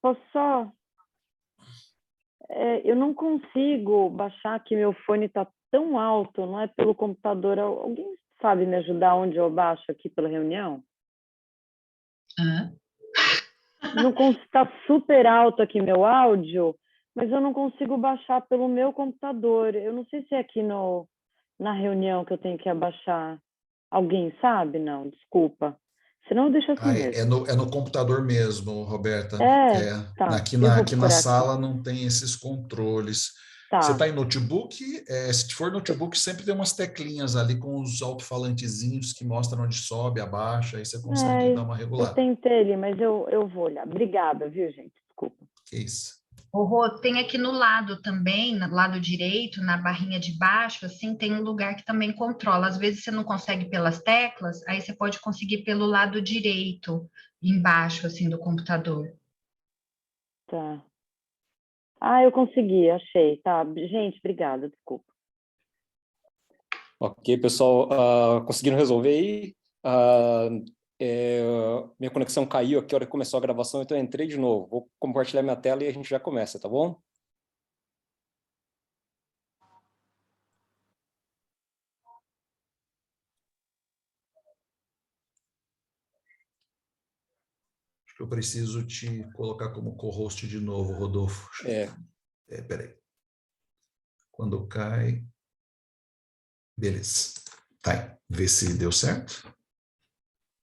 Posso só... eu não consigo baixar que meu fone está tão alto, não é pelo computador. Alguém sabe me ajudar onde eu baixo aqui pela reunião? Não está super alto aqui meu áudio, mas eu não consigo baixar pelo meu computador. Eu não sei se é aqui na reunião que eu tenho que abaixar. Alguém sabe? Não, desculpa. Senão eu deixo assim mesmo. É no computador mesmo, Roberta. Tá. Eu vou Aqui na procurar aqui. sala não tem esses controles. Você Tá. está em notebook? Se for notebook, sempre tem umas teclinhas ali com os alto-falantezinhos que mostram onde sobe, abaixa, aí você consegue dar uma Eu regulada. tentei ali, mas eu vou olhar. Obrigada, viu, gente? Desculpa. Que isso. O Rô, tem aqui no lado também, no lado direito, na barrinha de baixo, assim, tem um lugar que também controla. Às vezes você não consegue pelas teclas, aí você pode conseguir pelo lado direito, embaixo, assim, do computador. Tá. Eu consegui, achei. Tá. Gente, obrigada, desculpa. Ok, pessoal, conseguiram resolver aí? Minha conexão caiu aqui na hora que começou a gravação, então eu entrei de novo. Vou compartilhar minha tela e a gente já começa, tá bom? Acho que eu preciso te colocar como co-host de novo, Rodolfo. Peraí. Quando cai... Beleza. Tá, vê se deu certo.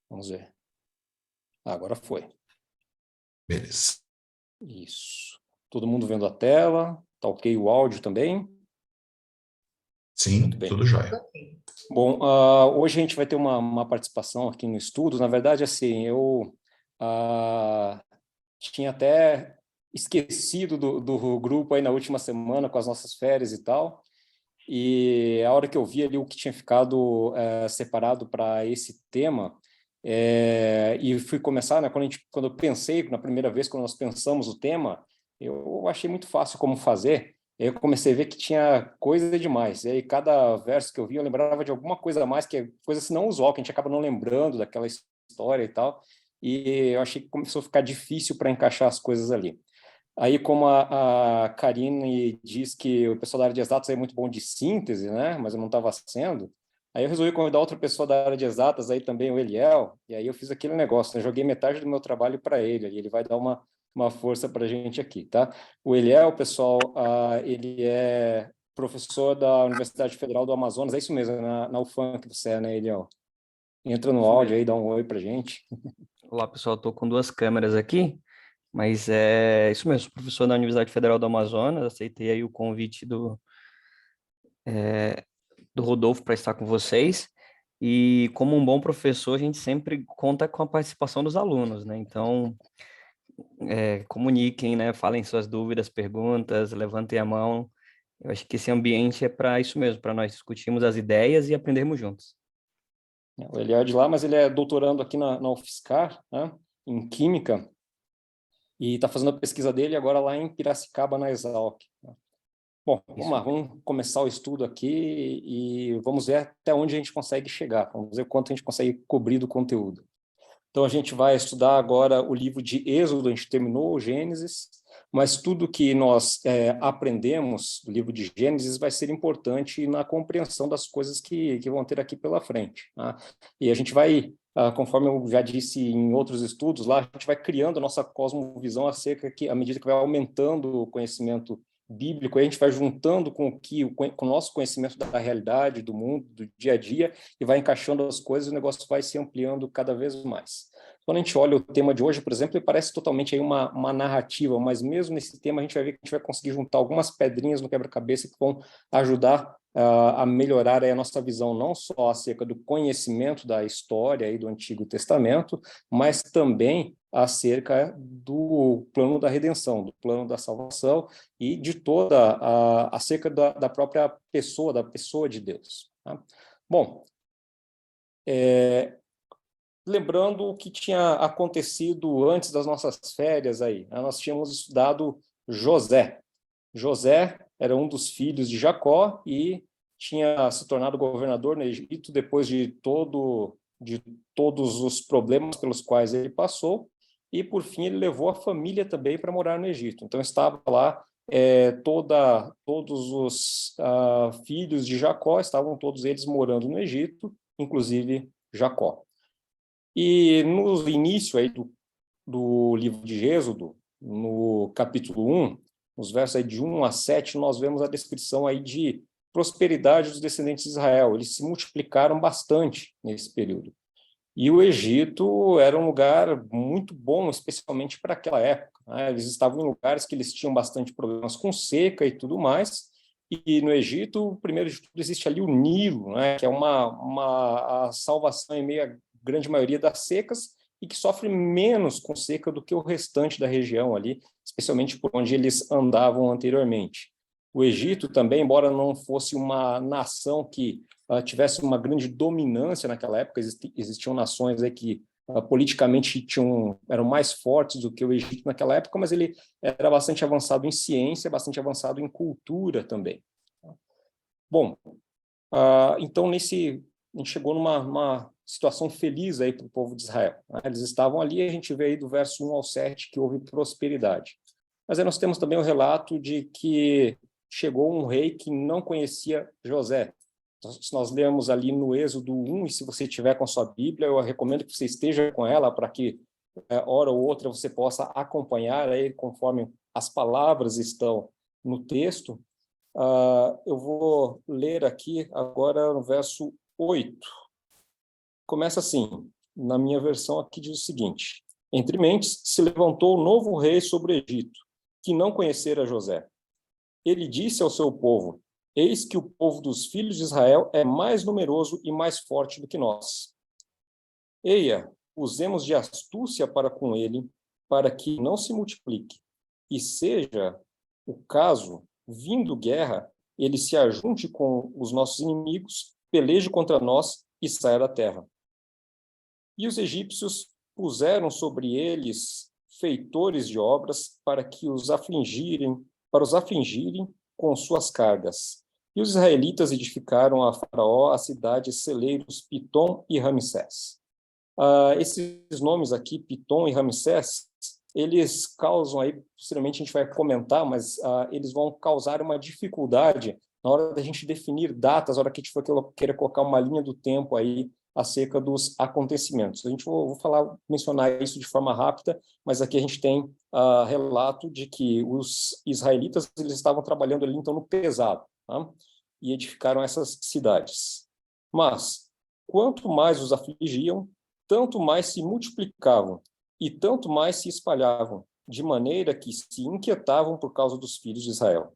Vamos ver. Agora foi. Beleza. Isso. Todo mundo vendo a tela? Tá ok o áudio também? Sim, muito bem. tudo jóia. Bom, hoje a gente vai ter uma participação aqui no estudo. Na verdade, assim, eu tinha até esquecido do grupo aí na última semana com as nossas férias e tal. E a hora que eu vi ali o que tinha ficado separado para esse tema, e fui começar, né, quando eu pensei, na primeira vez, quando nós pensamos o tema, eu achei muito fácil como fazer. Eu comecei a ver que tinha coisa demais. E aí, cada verso que eu vi, eu lembrava de alguma coisa a mais, que é coisa assim, não usual, que a gente acaba não lembrando daquela história e tal. E eu achei que começou a ficar difícil para encaixar as coisas ali. Aí, como a Karine diz que o pessoal da área de exatas é muito bom de síntese, né? Mas eu não estava sendo. Aí eu resolvi convidar outra pessoa da área de exatas, aí também o Eliel, e aí eu fiz aquele negócio, né? Joguei metade do meu trabalho para ele, e ele vai dar uma força para a gente aqui, tá? O Eliel, pessoal, ele é professor da Universidade Federal do Amazonas, é isso mesmo, na UFAM que você é, né, Eliel? Entra no Isso áudio mesmo. aí, dá um oi para gente. Olá, pessoal, estou com duas câmeras aqui, mas é isso mesmo, sou professor da Universidade Federal do Amazonas, aceitei aí o convite do Rodolfo para estar com vocês, e como um bom professor, a gente sempre conta com a participação dos alunos, né? Então, comuniquem, né? Falem suas dúvidas, perguntas, levantem a mão. Eu acho que esse ambiente é para isso mesmo, para nós discutirmos as ideias e aprendermos juntos. O Eliel é de lá, mas ele é doutorando aqui na UFSCar, né, em Química, e está fazendo a pesquisa dele agora lá em Piracicaba, na Exalc. Bom, vamos lá, vamos começar o estudo aqui e vamos ver até onde a gente consegue chegar, vamos ver quanto a gente consegue cobrir do conteúdo. Então, a gente vai estudar agora o livro de Êxodo, a gente terminou o Gênesis, mas tudo que nós aprendemos do livro de Gênesis vai ser importante na compreensão das coisas que vão ter aqui pela frente. Tá? E a gente vai, conforme eu já disse em outros estudos lá, a gente vai criando a nossa cosmovisão acerca que, à medida que vai aumentando o conhecimento bíblico, a gente vai juntando com o nosso conhecimento da realidade, do mundo, do dia a dia, e vai encaixando as coisas, o negócio vai se ampliando cada vez mais. Quando a gente olha o tema de hoje, por exemplo, ele parece totalmente aí uma narrativa, mas mesmo nesse tema a gente vai ver que a gente vai conseguir juntar algumas pedrinhas no quebra-cabeça que vão ajudar a melhorar aí a nossa visão, não só acerca do conhecimento da história aí do Antigo Testamento, mas também acerca do plano da redenção, do plano da salvação e de acerca da própria pessoa, da pessoa de Deus. Tá? Bom, lembrando o que tinha acontecido antes das nossas férias aí, né? Nós tínhamos estudado José. José era um dos filhos de Jacó e tinha se tornado governador no Egito depois de todos os problemas pelos quais ele passou. e, por fim, ele levou a família também para morar no Egito. Então, estava lá todos os filhos de Jacó, estavam todos eles morando no Egito, inclusive Jacó. E no início aí do livro de Êxodo, no capítulo 1, nos versos aí de 1 a 7, nós vemos a descrição aí de prosperidade dos descendentes de Israel. Eles se multiplicaram bastante nesse período. E o Egito era um lugar muito bom, especialmente para aquela época, né? Eles estavam em lugares que eles tinham bastante problemas com seca e tudo mais. E no Egito, primeiro de tudo, existe ali o Nilo, né? Que é a salvação em meio à grande maioria das secas e que sofre menos com seca do que o restante da região ali, especialmente por onde eles andavam anteriormente. O Egito também, embora não fosse uma nação que tivesse uma grande dominância naquela época, existiam nações aí que politicamente eram mais fortes do que o Egito naquela época, mas ele era bastante avançado em ciência, bastante avançado em cultura também. Bom, então a gente chegou numa situação feliz aí para o povo de Israel, né? Eles estavam ali, a gente vê aí do verso 1 ao 7 que houve prosperidade. Mas aí nós temos também o relato de que chegou um rei que não conhecia José. Se nós lermos ali no Êxodo 1, e se você tiver com a sua Bíblia, eu recomendo que você esteja com ela para que, hora ou outra, você possa acompanhar aí conforme as palavras estão no texto. Eu vou ler aqui agora no verso 8. Começa assim, na minha versão aqui diz o seguinte: entre mentes se levantou um novo rei sobre o Egito, que não conhecera José. Ele disse ao seu povo: eis que o povo dos filhos de Israel é mais numeroso e mais forte do que nós. Eia, usemos de astúcia para com ele, para que não se multiplique, e seja o caso, vindo guerra, ele se ajunte com os nossos inimigos, peleje contra nós e saia da terra. E os egípcios puseram sobre eles feitores de obras para os afligirem com suas cargas. E os israelitas edificaram a Faraó a cidades celeiros Pitom e Ramsés. Esses nomes aqui, Pitom e Ramsés, eles causam aí, posteriormente a gente vai comentar, mas eles vão causar uma dificuldade na hora da gente definir datas, na hora que a gente for querer colocar uma linha do tempo aí acerca dos acontecimentos. A gente mencionar isso de forma rápida, mas aqui a gente tem relato de que os israelitas eles estavam trabalhando ali então no pesado, tá? E edificaram essas cidades. Mas quanto mais os afligiam, tanto mais se multiplicavam e tanto mais se espalhavam, de maneira que se inquietavam por causa dos filhos de Israel.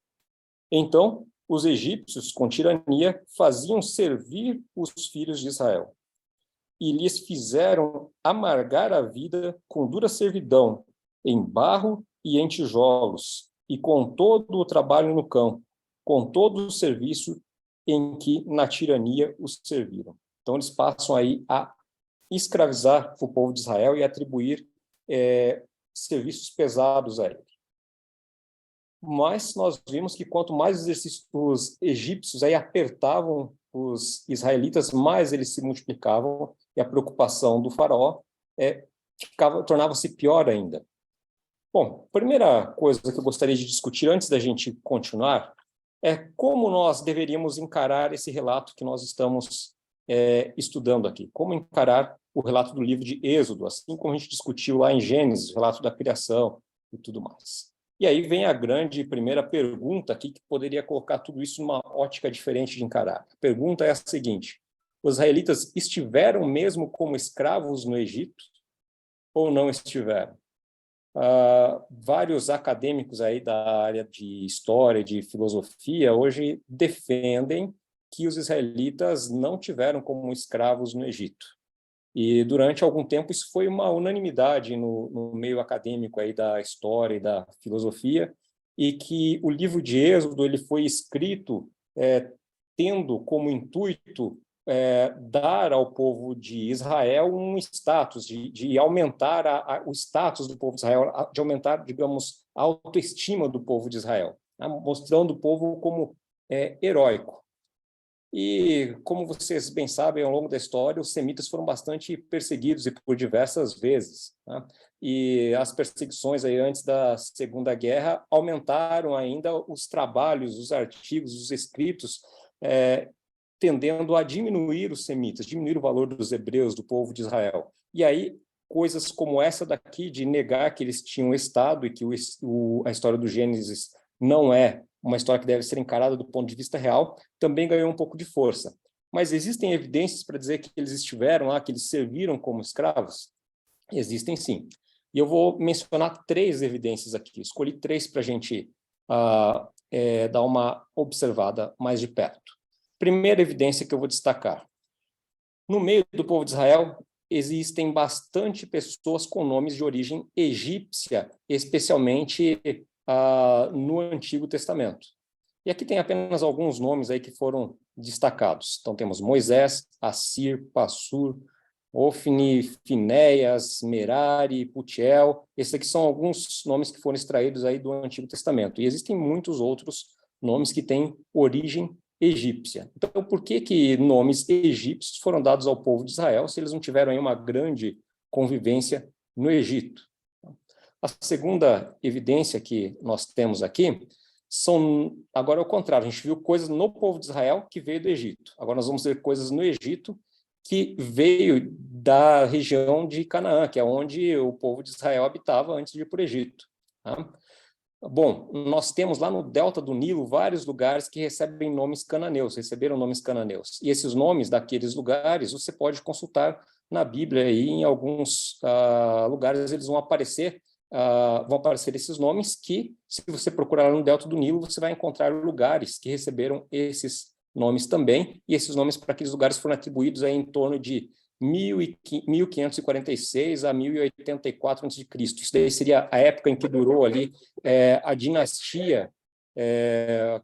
Então, os egípcios, com tirania, faziam servir os filhos de Israel e lhes fizeram amargar a vida com dura servidão, em barro e em tijolos, e com todo o trabalho no campo, com todo o serviço em que na tirania os serviram. Então, eles passam aí a escravizar o povo de Israel e atribuir serviços pesados a ele. Mas nós vimos que quanto mais os egípcios aí apertavam os israelitas, mais eles se multiplicavam e a preocupação do faraó tornava-se pior ainda. Bom, a primeira coisa que eu gostaria de discutir antes da gente continuar é como nós deveríamos encarar esse relato que nós estamos estudando aqui. Como encarar o relato do livro de Êxodo, assim como a gente discutiu lá em Gênesis, o relato da criação e tudo mais. E aí vem a grande primeira pergunta aqui, que poderia colocar tudo isso numa ótica diferente de encarar. A pergunta é a seguinte: os israelitas estiveram mesmo como escravos no Egito ou não estiveram? Vários acadêmicos aí da área de história e de filosofia hoje defendem que os israelitas não tiveram como escravos no Egito. E durante algum tempo isso foi uma unanimidade no meio acadêmico aí da história e da filosofia, e que o livro de Êxodo ele foi escrito tendo como intuito dar ao povo de Israel um status, de aumentar o status do povo de Israel, de aumentar, digamos, a autoestima do povo de Israel, né? Mostrando o povo como heróico. E, como vocês bem sabem, ao longo da história, os semitas foram bastante perseguidos e por diversas vezes, né? E as perseguições aí antes da Segunda Guerra aumentaram ainda os trabalhos, os artigos, os escritos, tendendo a diminuir os semitas, diminuir o valor dos hebreus, do povo de Israel. E aí, coisas como essa daqui, de negar que eles tinham Estado e que a história do Gênesis não é uma história que deve ser encarada do ponto de vista real, também ganhou um pouco de força. Mas existem evidências para dizer que eles estiveram lá, que eles serviram como escravos? Existem sim. E eu vou mencionar 3 evidências aqui. Escolhi 3 para a gente dar uma observada mais de perto. Primeira evidência que eu vou destacar. No meio do povo de Israel, existem bastante pessoas com nomes de origem egípcia, especialmente no Antigo Testamento. E aqui tem apenas alguns nomes aí que foram destacados. Então temos Moisés, Assir, Passur, Ofni, Finéias, Merari, Putiel. Esses aqui são alguns nomes que foram extraídos aí do Antigo Testamento. E existem muitos outros nomes que têm origem egípcia. Então, por que nomes egípcios foram dados ao povo de Israel se eles não tiveram aí uma grande convivência no Egito? A segunda evidência que nós temos aqui agora é o contrário, a gente viu coisas no povo de Israel que veio do Egito. Agora nós vamos ver coisas no Egito que veio da região de Canaã, que é onde o povo de Israel habitava antes de ir para o Egito. Tá? Bom, nós temos lá no delta do Nilo vários lugares que receberam nomes cananeus. E esses nomes daqueles lugares você pode consultar na Bíblia, e em alguns lugares eles vão aparecer esses nomes que, se você procurar no delta do Nilo, você vai encontrar lugares que receberam esses nomes também, e esses nomes para aqueles lugares foram atribuídos aí em torno de 1546 a 1084 a.C. Isso daí seria a época em que durou ali a dinastia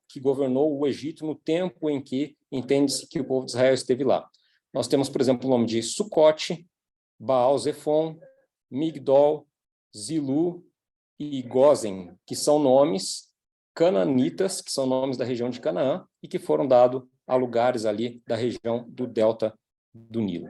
que governou o Egito no tempo em que entende-se que o povo de Israel esteve lá. Nós temos, por exemplo, o nome de Sucote, Baal-Zephon, Migdol, Zilu e Gozen, que são nomes cananitas, que são nomes da região de Canaã e que foram dados a lugares ali da região do delta do Nilo.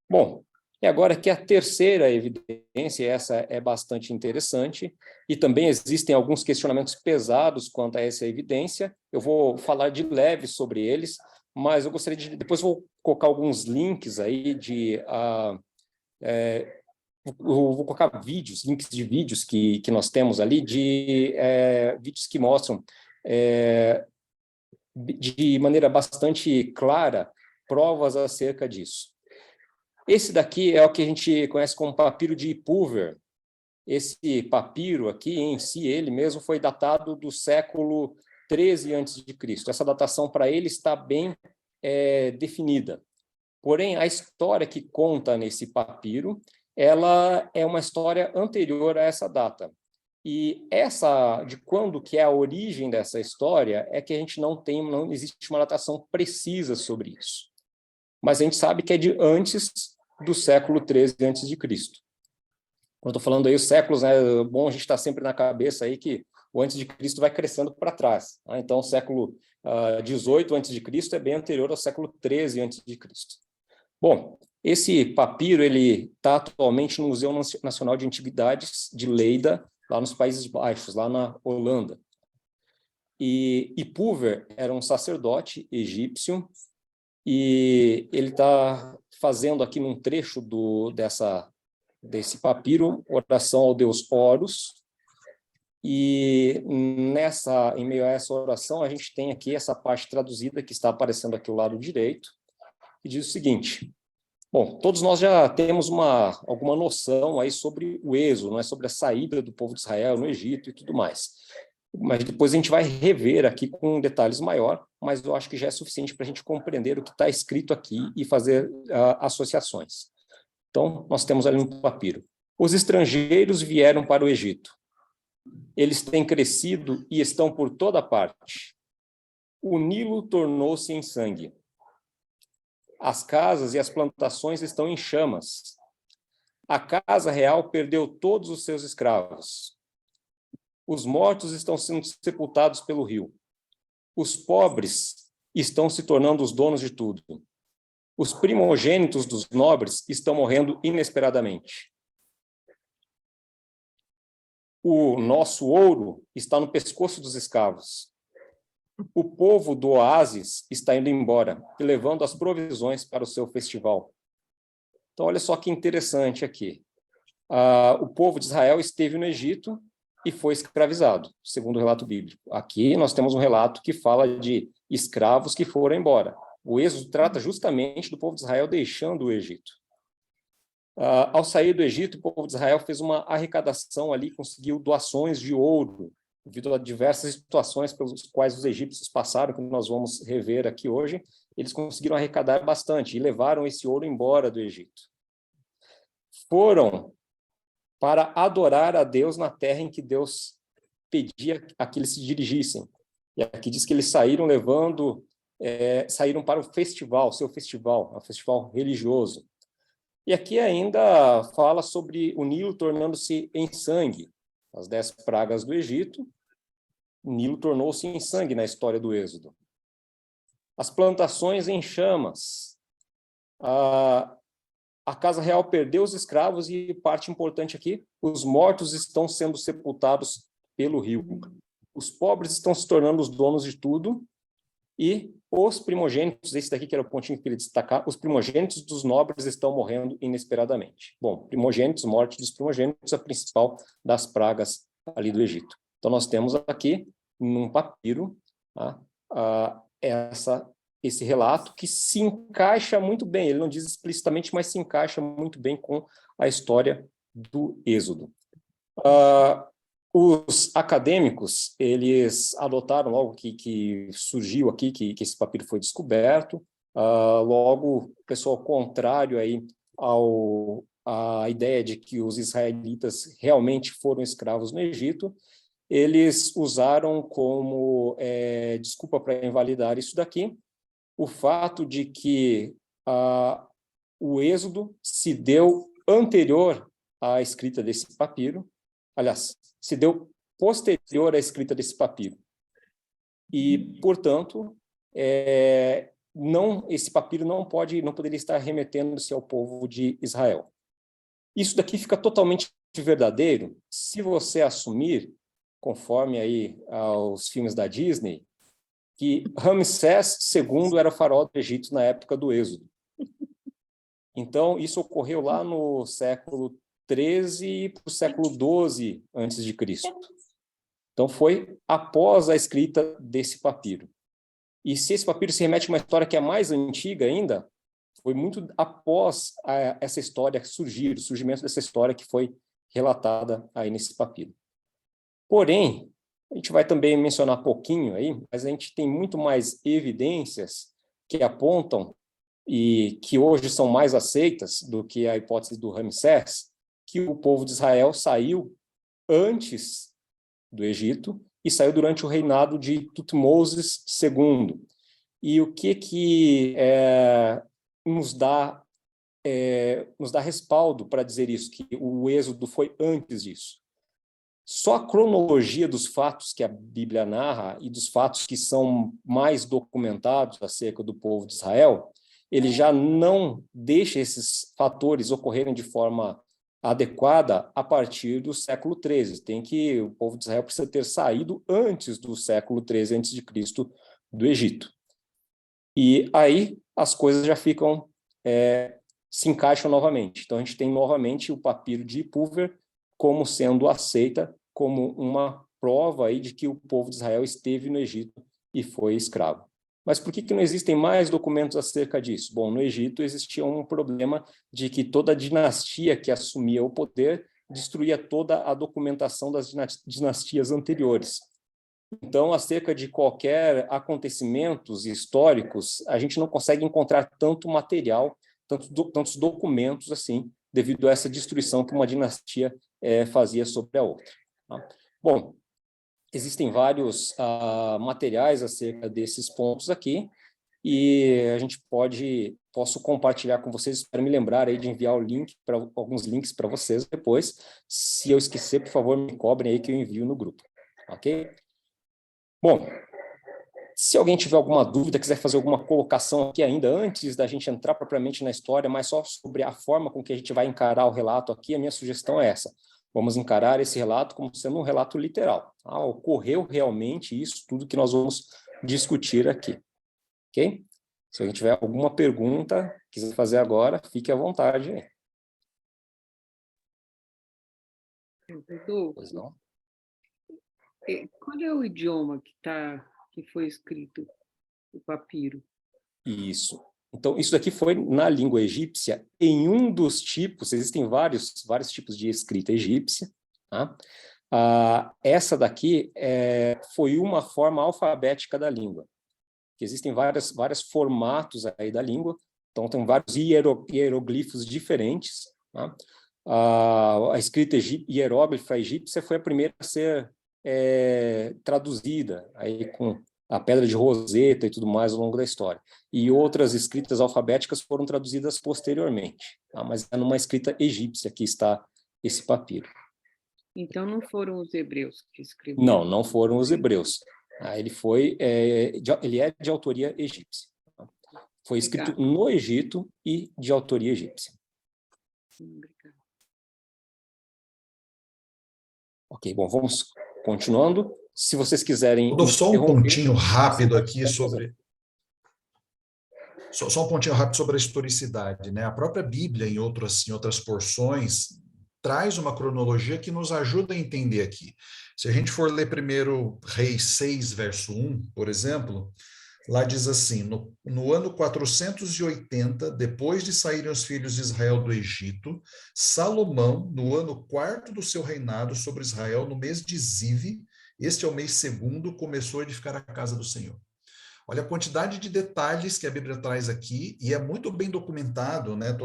Bom, e agora que a terceira evidência, essa é bastante interessante, e também existem alguns questionamentos pesados quanto a essa evidência. Eu vou falar de leve sobre eles, mas eu gostaria de... Depois vou colocar alguns links aí eu vou colocar links de vídeos que nós temos ali, vídeos que mostram de maneira bastante clara provas acerca disso. Esse daqui é o que a gente conhece como papiro de Pulver. Esse papiro aqui, em si, ele mesmo foi datado do século 13 a.C. Essa datação para ele está bem definida. Porém, a história que conta nesse papiro, ela é uma história anterior a essa data. E de quando que é a origem dessa história é que a gente não existe uma datação precisa sobre isso. Mas a gente sabe que é de antes do século 13 a.C. Quando eu estou falando aí os séculos, né, é bom a gente estar sempre na cabeça aí que o antes de Cristo vai crescendo para trás. Né? Então, o século 18 a.C. é bem anterior ao século 13 a.C. Bom, esse papiro ele está atualmente no Museu Nacional de Antiguidades de Leida, lá nos Países Baixos, lá na Holanda. E Pulver era um sacerdote egípcio, e ele está fazendo aqui num trecho desse papiro oração ao deus Horus, e em meio a essa oração a gente tem aqui essa parte traduzida que está aparecendo aqui ao lado direito, que diz o seguinte: bom, todos nós já temos alguma noção aí sobre o êxodo, né, sobre a saída do povo de Israel no Egito e tudo mais. Mas depois a gente vai rever aqui com detalhes maior, mas eu acho que já é suficiente para a gente compreender o que está escrito aqui e fazer associações. Então, nós temos ali um papiro. Os estrangeiros vieram para o Egito. Eles têm crescido e estão por toda parte. O Nilo tornou-se em sangue. As casas e as plantações estão em chamas. A casa real perdeu todos os seus escravos. Os mortos estão sendo sepultados pelo rio. Os pobres estão se tornando os donos de tudo. Os primogênitos dos nobres estão morrendo inesperadamente. O nosso ouro está no pescoço dos escravos. O povo do oásis está indo embora e levando as provisões para o seu festival. Então, olha só que interessante aqui. O povo de Israel esteve no Egito e foi escravizado, segundo o relato bíblico. Aqui nós temos um relato que fala de escravos que foram embora. O Êxodo trata justamente do povo de Israel deixando o Egito. Ao sair do Egito, o povo de Israel fez uma arrecadação ali, conseguiu doações de ouro, devido a diversas situações pelas quais os egípcios passaram, que nós vamos rever aqui hoje. Eles conseguiram arrecadar bastante e levaram esse ouro embora do Egito. Foram para adorar a Deus na terra em que Deus pedia a que eles se dirigissem. E aqui diz que eles saíram saíram para o festival, seu festival, um festival religioso. E aqui ainda fala sobre o Nilo tornando-se em sangue. As 10 pragas do Egito, o Nilo tornou-se em sangue na história do Êxodo. As plantações em chamas. A casa real perdeu os escravos e, parte importante aqui, os mortos estão sendo sepultados pelo rio. Os pobres estão se tornando os donos de tudo e os primogênitos, esse daqui que era o pontinho que eu queria destacar, os primogênitos dos nobres estão morrendo inesperadamente. Bom, primogênitos, morte dos primogênitos, a principal das pragas ali do Egito. Então, nós temos aqui, num papiro, esse relato que se encaixa muito bem, ele não diz explicitamente, mas se encaixa muito bem com a história do Êxodo. Os acadêmicos, eles adotaram logo que surgiu aqui, que esse papiro foi descoberto, logo o pessoal contrário aí à ideia de que os israelitas realmente foram escravos no Egito, eles usaram como desculpa para invalidar isso daqui, o fato de que o Êxodo se deu anterior à escrita desse papiro, aliás, se deu posterior à escrita desse papiro. E, portanto, esse papiro não poderia estar remetendo-se ao povo de Israel. Isso daqui fica totalmente verdadeiro se você assumir, conforme aí aos filmes da Disney, que Ramsés II era o faraó do Egito na época do Êxodo. Então, isso ocorreu lá no século XIII para o século XII a.C. Então, foi após a escrita desse papiro. E se esse papiro se remete a uma história que é mais antiga ainda, foi muito após essa história surgir, o surgimento dessa história que foi relatada aí nesse papiro. Porém, a gente vai também mencionar pouquinho aí, mas a gente tem muito mais evidências que apontam e que hoje são mais aceitas do que a hipótese do Ramsés, que o povo de Israel saiu antes do Egito e saiu durante o reinado de Tutmoses II. E o que nos dá respaldo para dizer isso, que o Êxodo foi antes disso? Só a cronologia dos fatos que a Bíblia narra e dos fatos que são mais documentados acerca do povo de Israel, ele já não deixa esses fatores ocorrerem de forma adequada a partir do século XIII. O povo de Israel precisa ter saído antes do século XIII a.C. do Egito. E aí as coisas já ficam, se encaixam novamente. Então a gente tem novamente o papiro de Pulver como sendo aceita como uma prova aí de que o povo de Israel esteve no Egito e foi escravo. Mas por que não existem mais documentos acerca disso? Bom, no Egito existia um problema de que toda dinastia que assumia o poder destruía toda a documentação das dinastias anteriores. Então, acerca de qualquer acontecimentos históricos, a gente não consegue encontrar tanto material, tantos documentos assim, devido a essa destruição que uma dinastia fazia sobre a outra. Tá? Bom, existem vários materiais acerca desses pontos aqui, e a gente posso compartilhar com vocês, espero me lembrar aí de enviar alguns links para vocês depois. Se eu esquecer, por favor, me cobrem aí que eu envio no grupo, ok? Bom, Se alguém tiver alguma dúvida, quiser fazer alguma colocação aqui ainda antes da gente entrar propriamente na história, mas só sobre a forma com que a gente vai encarar o relato aqui, a minha sugestão é essa. Vamos encarar esse relato como sendo um relato literal. Ocorreu realmente isso, tudo que nós vamos discutir aqui. Ok? Se alguém tiver alguma pergunta, quiser fazer agora, fique à vontade aí. Pois não? Qual é o idioma que foi escrito o papiro? Isso. Então, isso daqui foi na língua egípcia, em um dos tipos, existem vários tipos de escrita egípcia, tá? Essa daqui foi uma forma alfabética da língua. Existem vários formatos aí da língua, então tem vários hieroglifos diferentes, tá? A escrita hieróglifa egípcia foi a primeira a ser traduzida aí com a pedra de Roseta e tudo mais ao longo da história. E outras escritas alfabéticas foram traduzidas posteriormente, tá? Mas é numa escrita egípcia que está esse papiro. Então não foram os hebreus que escreveram? Não foram os hebreus. Ele é de autoria egípcia. Foi escrito no Egito e de autoria egípcia. Obrigada. Ok, bom, vamos continuando. Se vocês quiserem... Só um pontinho rápido aqui sobre... Só um pontinho rápido sobre a historicidade, né? A própria Bíblia, em outras porções, traz uma cronologia que nos ajuda a entender aqui. Se a gente for ler primeiro Reis 6, verso 1, por exemplo, lá diz assim, no ano 480, depois de saírem os filhos de Israel do Egito, Salomão, no ano 4º do seu reinado sobre Israel, no mês de Zive, este é o mês 2º, começou a edificar a casa do Senhor. Olha a quantidade de detalhes que a Bíblia traz aqui, e é muito bem documentado, né,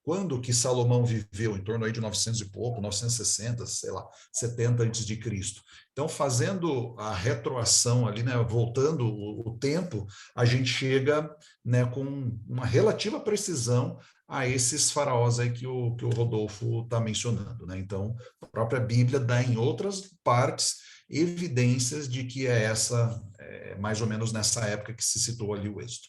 quando que Salomão viveu, em torno aí de 900 e pouco, 960, sei lá, 70 antes de Cristo. Então, fazendo a retroação ali, né, voltando o tempo, a gente chega, né, com uma relativa precisão a esses faraós aí que o Rodolfo está mencionando, né? Então, a própria Bíblia dá em outras partes evidências de que mais ou menos nessa época que se citou ali o Êxodo.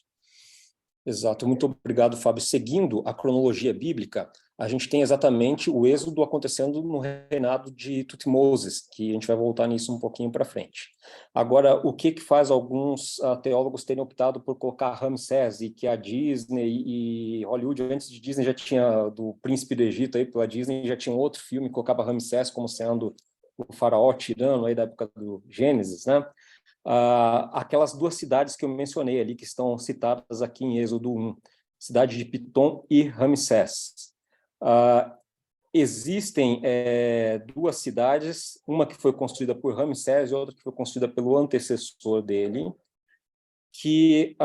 Exato, muito obrigado, Fábio. Seguindo a cronologia bíblica, a gente tem exatamente o Êxodo acontecendo no reinado de Tutmoses, que a gente vai voltar nisso um pouquinho para frente. Agora, o que faz alguns teólogos terem optado por colocar Ramsés, e que a Disney e Hollywood, antes de Disney, já tinha, do Príncipe do Egito, aí, pela Disney, já tinha um outro filme que colocava Ramsés como sendo o faraó tirano aí da época do Gênesis, né? Aquelas duas cidades que eu mencionei ali, que estão citadas aqui em Êxodo 1, cidade de Pitom e Ramsés. Existem duas cidades, uma que foi construída por Ramsés e outra que foi construída pelo antecessor dele, que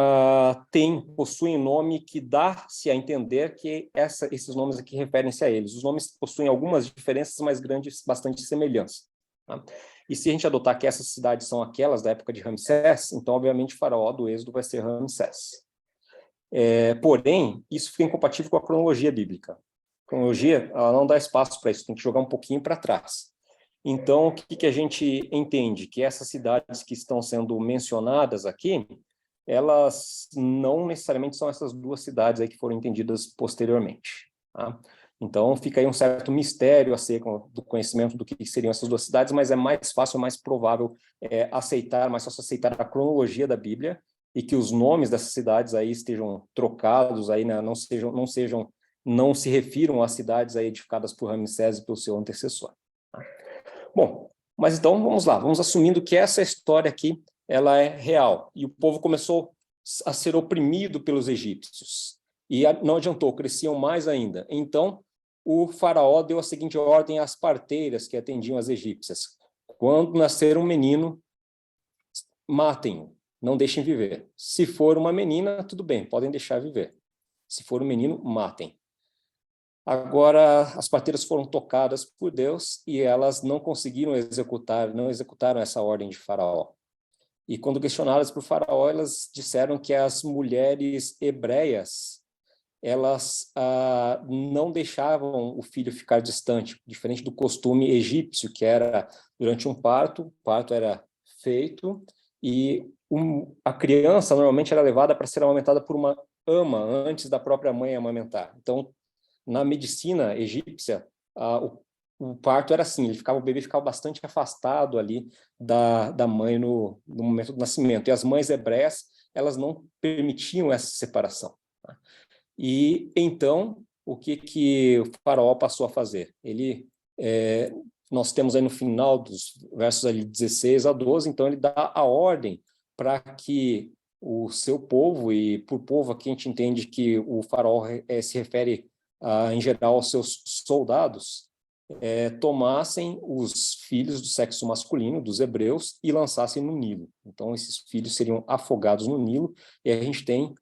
possuem nome que dá-se a entender que esses nomes aqui referem-se a eles. Os nomes possuem algumas diferenças, mas bastante semelhanças. Tá? E se a gente adotar que essas cidades são aquelas da época de Ramsés, então, obviamente, o faraó do Êxodo vai ser Ramsés. Porém, isso fica incompatível com a cronologia bíblica. A cronologia, ela não dá espaço para isso, tem que jogar um pouquinho para trás. Então, o que a gente entende? Que essas cidades que estão sendo mencionadas aqui, elas não necessariamente são essas duas cidades aí que foram entendidas posteriormente. Tá? Então, fica aí um certo mistério acerca do conhecimento do que seriam essas duas cidades, mas é mais fácil, mais provável mais fácil aceitar a cronologia da Bíblia e que os nomes dessas cidades aí estejam trocados, aí, né, não se refiram às cidades aí edificadas por Ramsés e pelo seu antecessor. Tá? Bom, mas então vamos lá, vamos assumindo que essa história aqui ela é real e o povo começou a ser oprimido pelos egípcios e não adiantou, cresciam mais ainda. Então, o faraó deu a seguinte ordem às parteiras que atendiam as egípcias: quando nascer um menino, matem-o, não deixem viver. Se for uma menina, tudo bem, podem deixar viver. Se for um menino, matem. Agora, as parteiras foram tocadas por Deus e elas não executaram essa ordem de faraó. E quando questionadas por faraó, elas disseram que as mulheres hebreias, elas não deixavam o filho ficar distante, diferente do costume egípcio, que era durante um parto, o parto era feito e a criança normalmente era levada para ser amamentada por uma ama antes da própria mãe amamentar. Então, na medicina egípcia, o parto era assim, o bebê ficava bastante afastado ali da mãe no momento do nascimento. E as mães hebreias, elas não permitiam essa separação. Tá? E então, o que o faraó passou a fazer? Nós temos aí no final dos versos ali 16 a 12, então ele dá a ordem para que o seu povo, e por povo aqui a gente entende que o faraó se refere em geral aos seus soldados, tomassem os filhos do sexo masculino, dos hebreus, e lançassem no Nilo. Então, esses filhos seriam afogados no Nilo, e a gente tem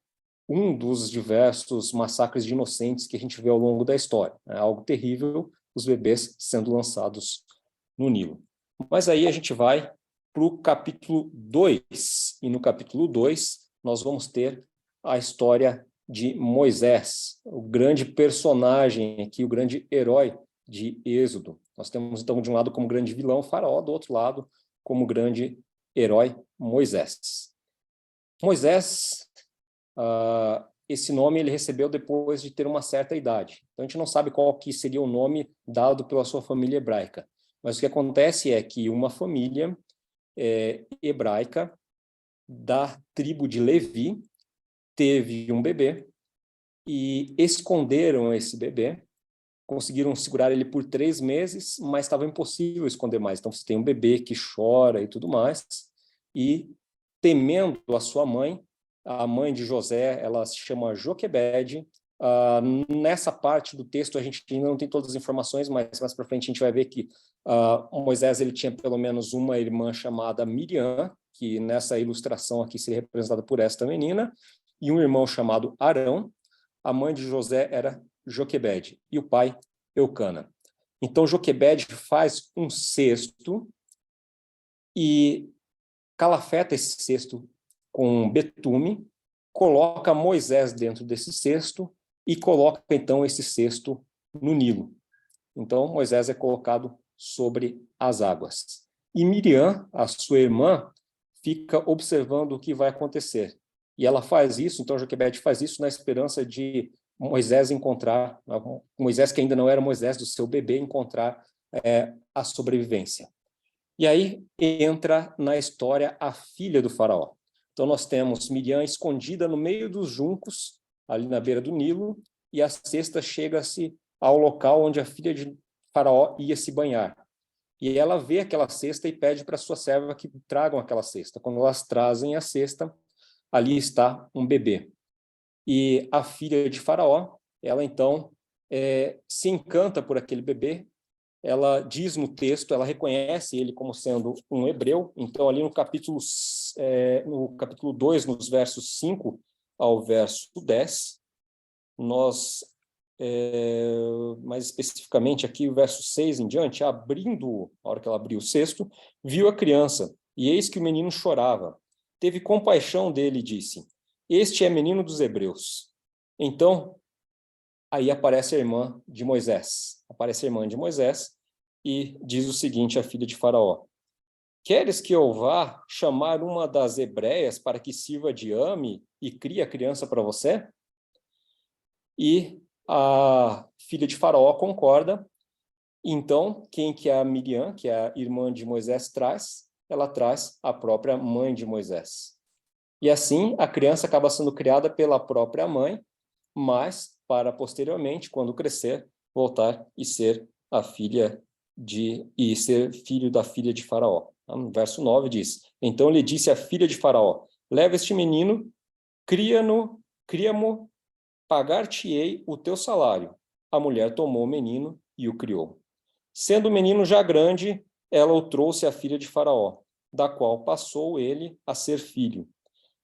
um dos diversos massacres de inocentes que a gente vê ao longo da história. É algo terrível, os bebês sendo lançados no Nilo. Mas aí a gente vai para o capítulo 2, e no capítulo 2 nós vamos ter a história de Moisés, o grande personagem aqui, o grande herói de Êxodo. Nós temos, então, de um lado como grande vilão, Faraó, do outro lado, como grande herói, Moisés. Moisés, esse nome ele recebeu depois de ter uma certa idade. Então, a gente não sabe qual que seria o nome dado pela sua família hebraica. Mas o que acontece é que uma família hebraica da tribo de Levi teve um bebê e esconderam esse bebê. Conseguiram segurar ele por 3 meses, mas estava impossível esconder mais. Então, você tem um bebê que chora e tudo mais, e temendo a sua mãe, a mãe de José, ela se chama Joquebede. Nessa parte do texto, a gente ainda não tem todas as informações, mas mais para frente a gente vai ver que Moisés ele tinha pelo menos uma irmã chamada Miriam, que nessa ilustração aqui seria representada por esta menina, e um irmão chamado Arão. A mãe de José era Joquebede e o pai Eucana. Então Joquebede faz um cesto e calafeta esse cesto com betume, coloca Moisés dentro desse cesto e coloca então esse cesto no Nilo. Então Moisés é colocado sobre as águas. E Miriam, a sua irmã, fica observando o que vai acontecer. E ela faz isso, então Joquebede faz isso na esperança de Moisés encontrar, Moisés que ainda não era Moisés, do seu bebê, encontrar a sobrevivência. E aí entra na história a filha do faraó. Então nós temos Miriam escondida no meio dos juncos, ali na beira do Nilo, e a cesta chega-se ao local onde a filha de faraó ia se banhar. E ela vê aquela cesta e pede para sua serva que tragam aquela cesta. Quando elas trazem a cesta, ali está um bebê. E a filha de Faraó, ela então se encanta por aquele bebê, ela diz no texto, ela reconhece ele como sendo um hebreu, então ali no capítulo 2, nos versos 5 ao verso 10, nós, mais especificamente aqui o verso 6 em diante, a hora que ela abriu o cesto, viu a criança, e eis que o menino chorava. Teve compaixão dele e disse: este é menino dos hebreus. Então, aí aparece a irmã de Moisés. Aparece a irmã de Moisés e diz o seguinte à filha de Faraó: queres que eu vá chamar uma das hebreias para que sirva de ame e crie a criança para você? E a filha de Faraó concorda. Então, quem que é a Miriam, que é a irmã de Moisés, traz? Ela traz a própria mãe de Moisés. E assim, a criança acaba sendo criada pela própria mãe, mas para posteriormente, quando crescer, voltar e ser ser filho da filha de Faraó. No verso 9 diz: então lhe disse a filha de Faraó: leva este menino, cria-mo, pagar-te-ei o teu salário. A mulher tomou o menino e o criou. Sendo o menino já grande, ela o trouxe à filha de Faraó, da qual passou ele a ser filho.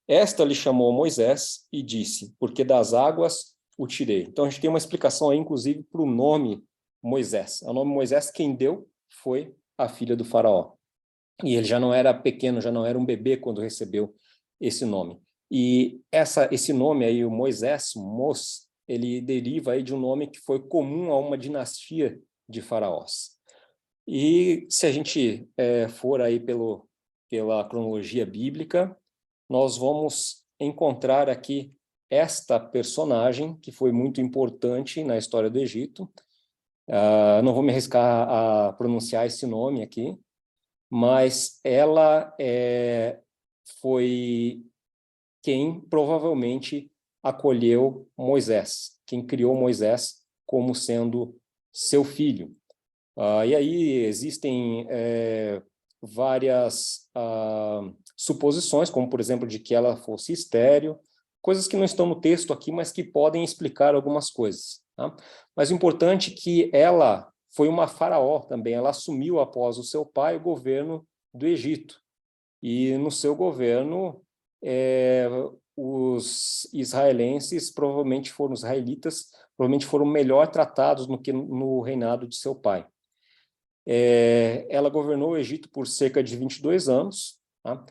Esta lhe chamou Moisés e disse: porque das águas o tirei. Então a gente tem uma explicação aí, inclusive, para o nome Moisés. O nome Moisés, quem deu foi a filha do faraó. E ele já não era pequeno, já não era um bebê quando recebeu esse nome. E esse nome aí, o Moisés, ele deriva aí de um nome que foi comum a uma dinastia de faraós. E se a gente for aí pela cronologia bíblica, nós vamos encontrar aqui esta personagem que foi muito importante na história do Egito. Não vou me arriscar a pronunciar esse nome aqui, mas ela foi quem provavelmente acolheu Moisés, quem criou Moisés como sendo seu filho. E aí existem várias suposições, como, por exemplo, de que ela fosse estéril, coisas que não estão no texto aqui, mas que podem explicar algumas coisas. Tá? Mas o importante é que ela foi uma faraó também, ela assumiu após o seu pai o governo do Egito. E no seu governo, os israelenses os israelitas provavelmente foram melhor tratados do que no reinado de seu pai. Ela governou o Egito por cerca de 22 anos, tá?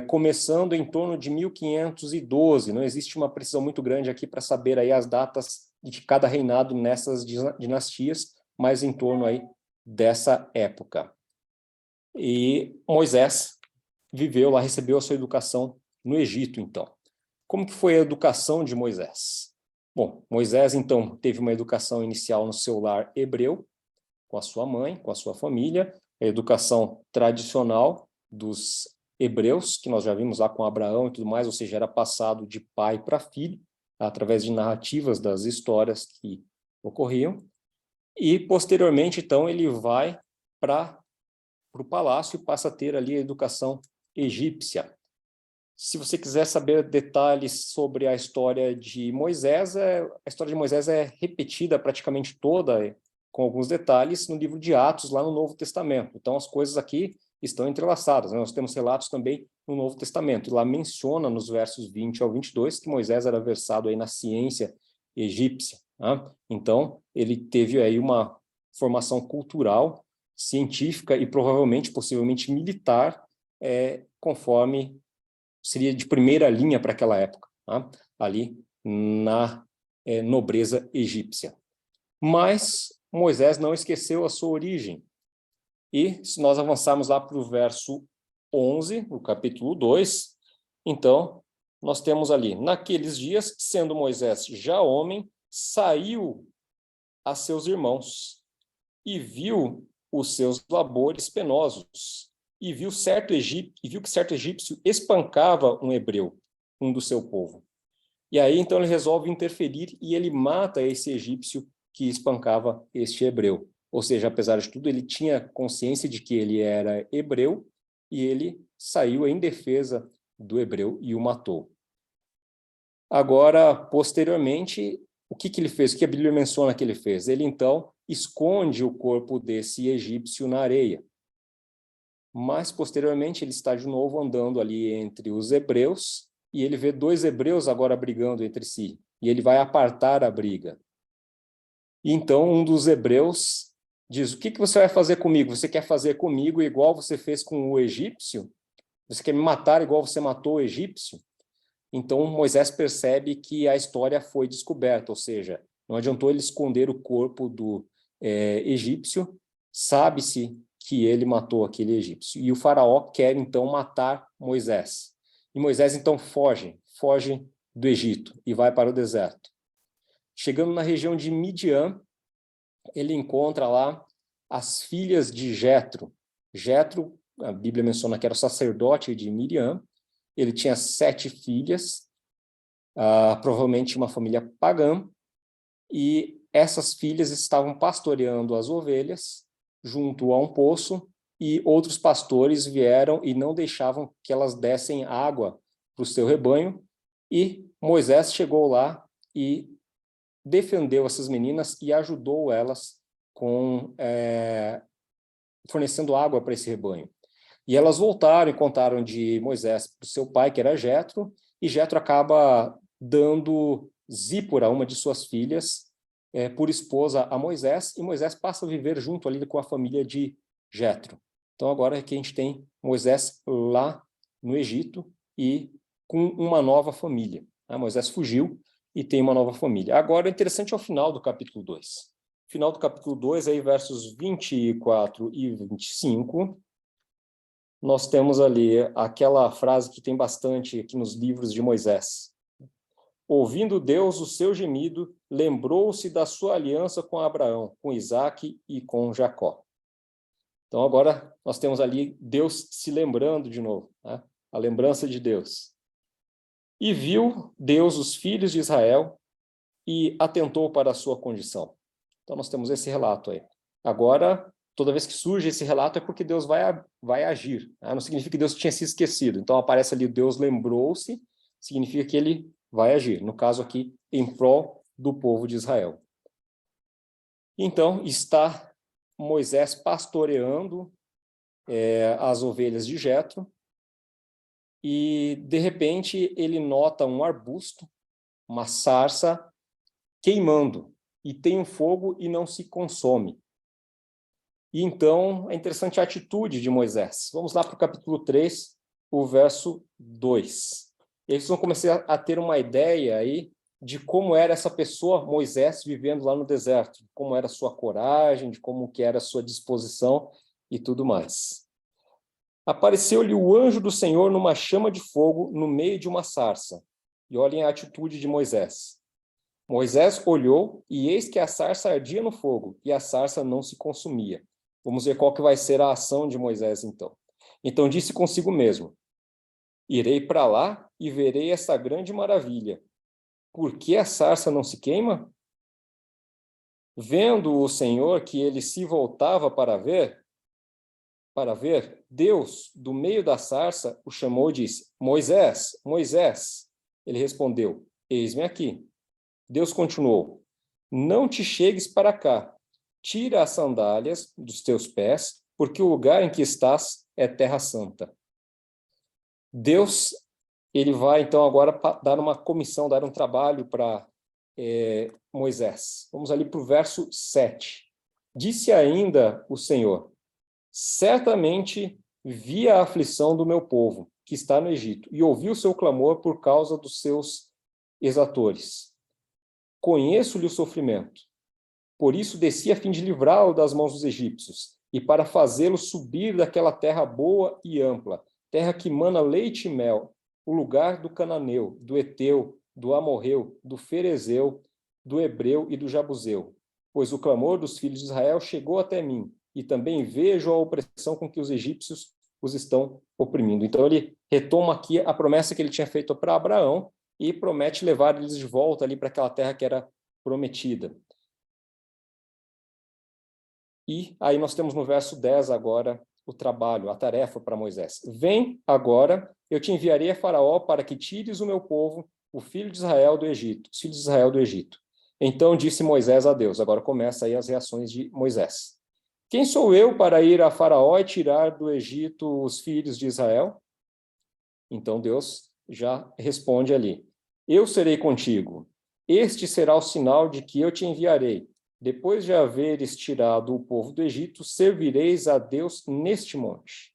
Começando em torno de 1512. Não existe uma precisão muito grande aqui para saber aí as datas de cada reinado nessas dinastias, mas em torno aí dessa época. E Moisés viveu lá, recebeu a sua educação no Egito, então. Como que foi a educação de Moisés? Bom, Moisés, então, teve uma educação inicial no seu lar hebreu, com a sua mãe, com a sua família, a educação tradicional dos hebreus, que nós já vimos lá com Abraão e tudo mais, ou seja, era passado de pai para filho, através de narrativas das histórias que ocorriam. E, posteriormente, então, ele vai para o palácio e passa a ter ali a educação egípcia. Se você quiser saber detalhes sobre a história de Moisés, a história de Moisés é repetida praticamente toda, com alguns detalhes, no livro de Atos, lá no Novo Testamento. Então, as coisas aqui estão entrelaçadas, né? Nós temos relatos também no Novo Testamento. E lá menciona, nos versos 20 ao 22, que Moisés era versado aí na ciência egípcia. Tá? Então, ele teve aí uma formação cultural, científica e provavelmente, possivelmente militar, conforme seria de primeira linha para aquela época, tá? Ali na nobreza egípcia. Mas Moisés não esqueceu a sua origem. E se nós avançarmos lá para o verso 11, no capítulo 2, então nós temos ali, naqueles dias, sendo Moisés já homem, saiu a seus irmãos e viu os seus labores penosos e viu que certo egípcio espancava um hebreu, um do seu povo. E aí então ele resolve interferir e ele mata esse egípcio que espancava este hebreu. Ou seja, apesar de tudo, ele tinha consciência de que ele era hebreu e ele saiu em defesa do hebreu e o matou. Agora, posteriormente, o que ele fez? O que a Bíblia menciona que ele fez? Ele, então, esconde o corpo desse egípcio na areia. Mas, posteriormente, ele está de novo andando ali entre os hebreus e ele vê dois hebreus agora brigando entre si. E ele vai apartar a briga. E então, um dos hebreus diz, o que você vai fazer comigo? Você quer fazer comigo igual você fez com o egípcio? Você quer me matar igual você matou o egípcio? Então, Moisés percebe que a história foi descoberta, ou seja, não adiantou ele esconder o corpo do egípcio, sabe-se que ele matou aquele egípcio. E o faraó quer, então, matar Moisés. E Moisés, então, foge do Egito e vai para o deserto. Chegando na região de Midian, ele encontra lá as filhas de Jetro. Jetro, a Bíblia menciona que era o sacerdote de Miriam. Ele tinha 7 filhas, provavelmente uma família pagã, e essas filhas estavam pastoreando as ovelhas junto a um poço, e outros pastores vieram e não deixavam que elas dessem água para o seu rebanho, e Moisés chegou lá e defendeu essas meninas e ajudou elas com fornecendo água para esse rebanho. E elas voltaram e contaram de Moisés para o seu pai, que era Jetro, e Jetro acaba dando Zípora, uma de suas filhas, por esposa a Moisés, e Moisés passa a viver junto ali com a família de Jetro. Então agora aqui a gente tem Moisés lá no Egito e com uma nova família. Moisés fugiu e tem uma nova família. Agora, o interessante é o final do capítulo 2. Final do capítulo 2, aí, versos 24 e 25, nós temos ali aquela frase que tem bastante aqui nos livros de Moisés. Ouvindo Deus o seu gemido, lembrou-se da sua aliança com Abraão, com Isaque e com Jacó. Então agora nós temos ali Deus se lembrando de novo, né? A lembrança de Deus. E viu Deus os filhos de Israel e atentou para a sua condição. Então nós temos esse relato aí. Agora, toda vez que surge esse relato é porque Deus vai agir, né? Não significa que Deus tinha se esquecido. Então aparece ali, Deus lembrou-se, significa que ele vai agir. No caso aqui, em prol do povo de Israel. Então, está Moisés pastoreando as ovelhas de Jetro, e de repente ele nota um arbusto, uma sarça queimando, e tem um fogo e não se consome. E então é interessante a atitude de Moisés. Vamos lá para o capítulo 3, o verso 2. Eles vão começar a ter uma ideia aí de como era essa pessoa, Moisés, vivendo lá no deserto, de como era a sua coragem, de como que era a sua disposição e tudo mais. Apareceu-lhe o anjo do Senhor numa chama de fogo no meio de uma sarça. E olhem a atitude de Moisés. Moisés olhou e eis que a sarça ardia no fogo e a sarça não se consumia. Vamos ver qual que vai ser a ação de Moisés então. Então disse consigo mesmo: irei para lá e verei essa grande maravilha. Por que a sarça não se queima? Vendo o Senhor que ele se voltava para ver, Deus, do meio da sarça, o chamou e disse: Moisés, Moisés. Ele respondeu: eis-me aqui. Deus continuou: não te chegues para cá. Tira as sandálias dos teus pés, porque o lugar em que estás é terra santa. Deus, ele vai então agora dar uma comissão, dar um trabalho para Moisés. Vamos ali para o verso 7. Disse ainda o Senhor: certamente vi a aflição do meu povo, que está no Egito, e ouvi o seu clamor por causa dos seus exatores. Conheço-lhe o sofrimento. Por isso desci a fim de livrá-lo das mãos dos egípcios, e para fazê-lo subir daquela terra boa e ampla, terra que mana leite e mel, o lugar do cananeu, do eteu, do amorreu, do ferezeu, do hebreu e do jabuseu. Pois o clamor dos filhos de Israel chegou até mim, e também vejo a opressão com que os egípcios os estão oprimindo. Então ele retoma aqui a promessa que ele tinha feito para Abraão e promete levar eles de volta ali para aquela terra que era prometida. E aí nós temos no verso 10 agora o trabalho, a tarefa para Moisés. Vem agora, eu te enviarei a Faraó para que tires o meu povo, o filho de Israel do Egito, os filhos de Israel do Egito. Então disse Moisés a Deus. Agora começa aí as reações de Moisés. Quem sou eu para ir a Faraó e tirar do Egito os filhos de Israel? Então Deus já responde ali: eu serei contigo. Este será o sinal de que eu te enviarei. Depois de haveres tirado o povo do Egito, servireis a Deus neste monte.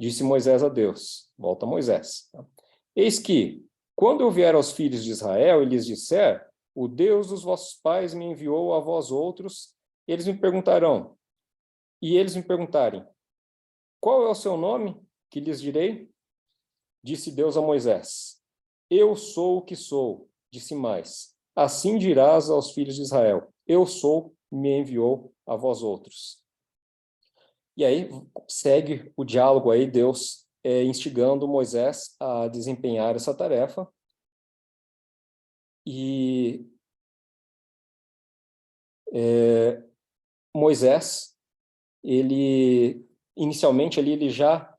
Disse Moisés a Deus. Volta Moisés. Eis que, quando eu vier aos filhos de Israel e lhes disser: o Deus dos vossos pais me enviou a vós outros, eles me perguntarão. E eles me perguntarem: qual é o seu nome? Que lhes direi? Disse Deus a Moisés: eu sou o que sou. Disse mais: assim dirás aos filhos de Israel: eu sou, me enviou a vós outros. E aí segue o diálogo aí, Deus instigando Moisés a desempenhar essa tarefa. E Moisés, ele inicialmente ali ele já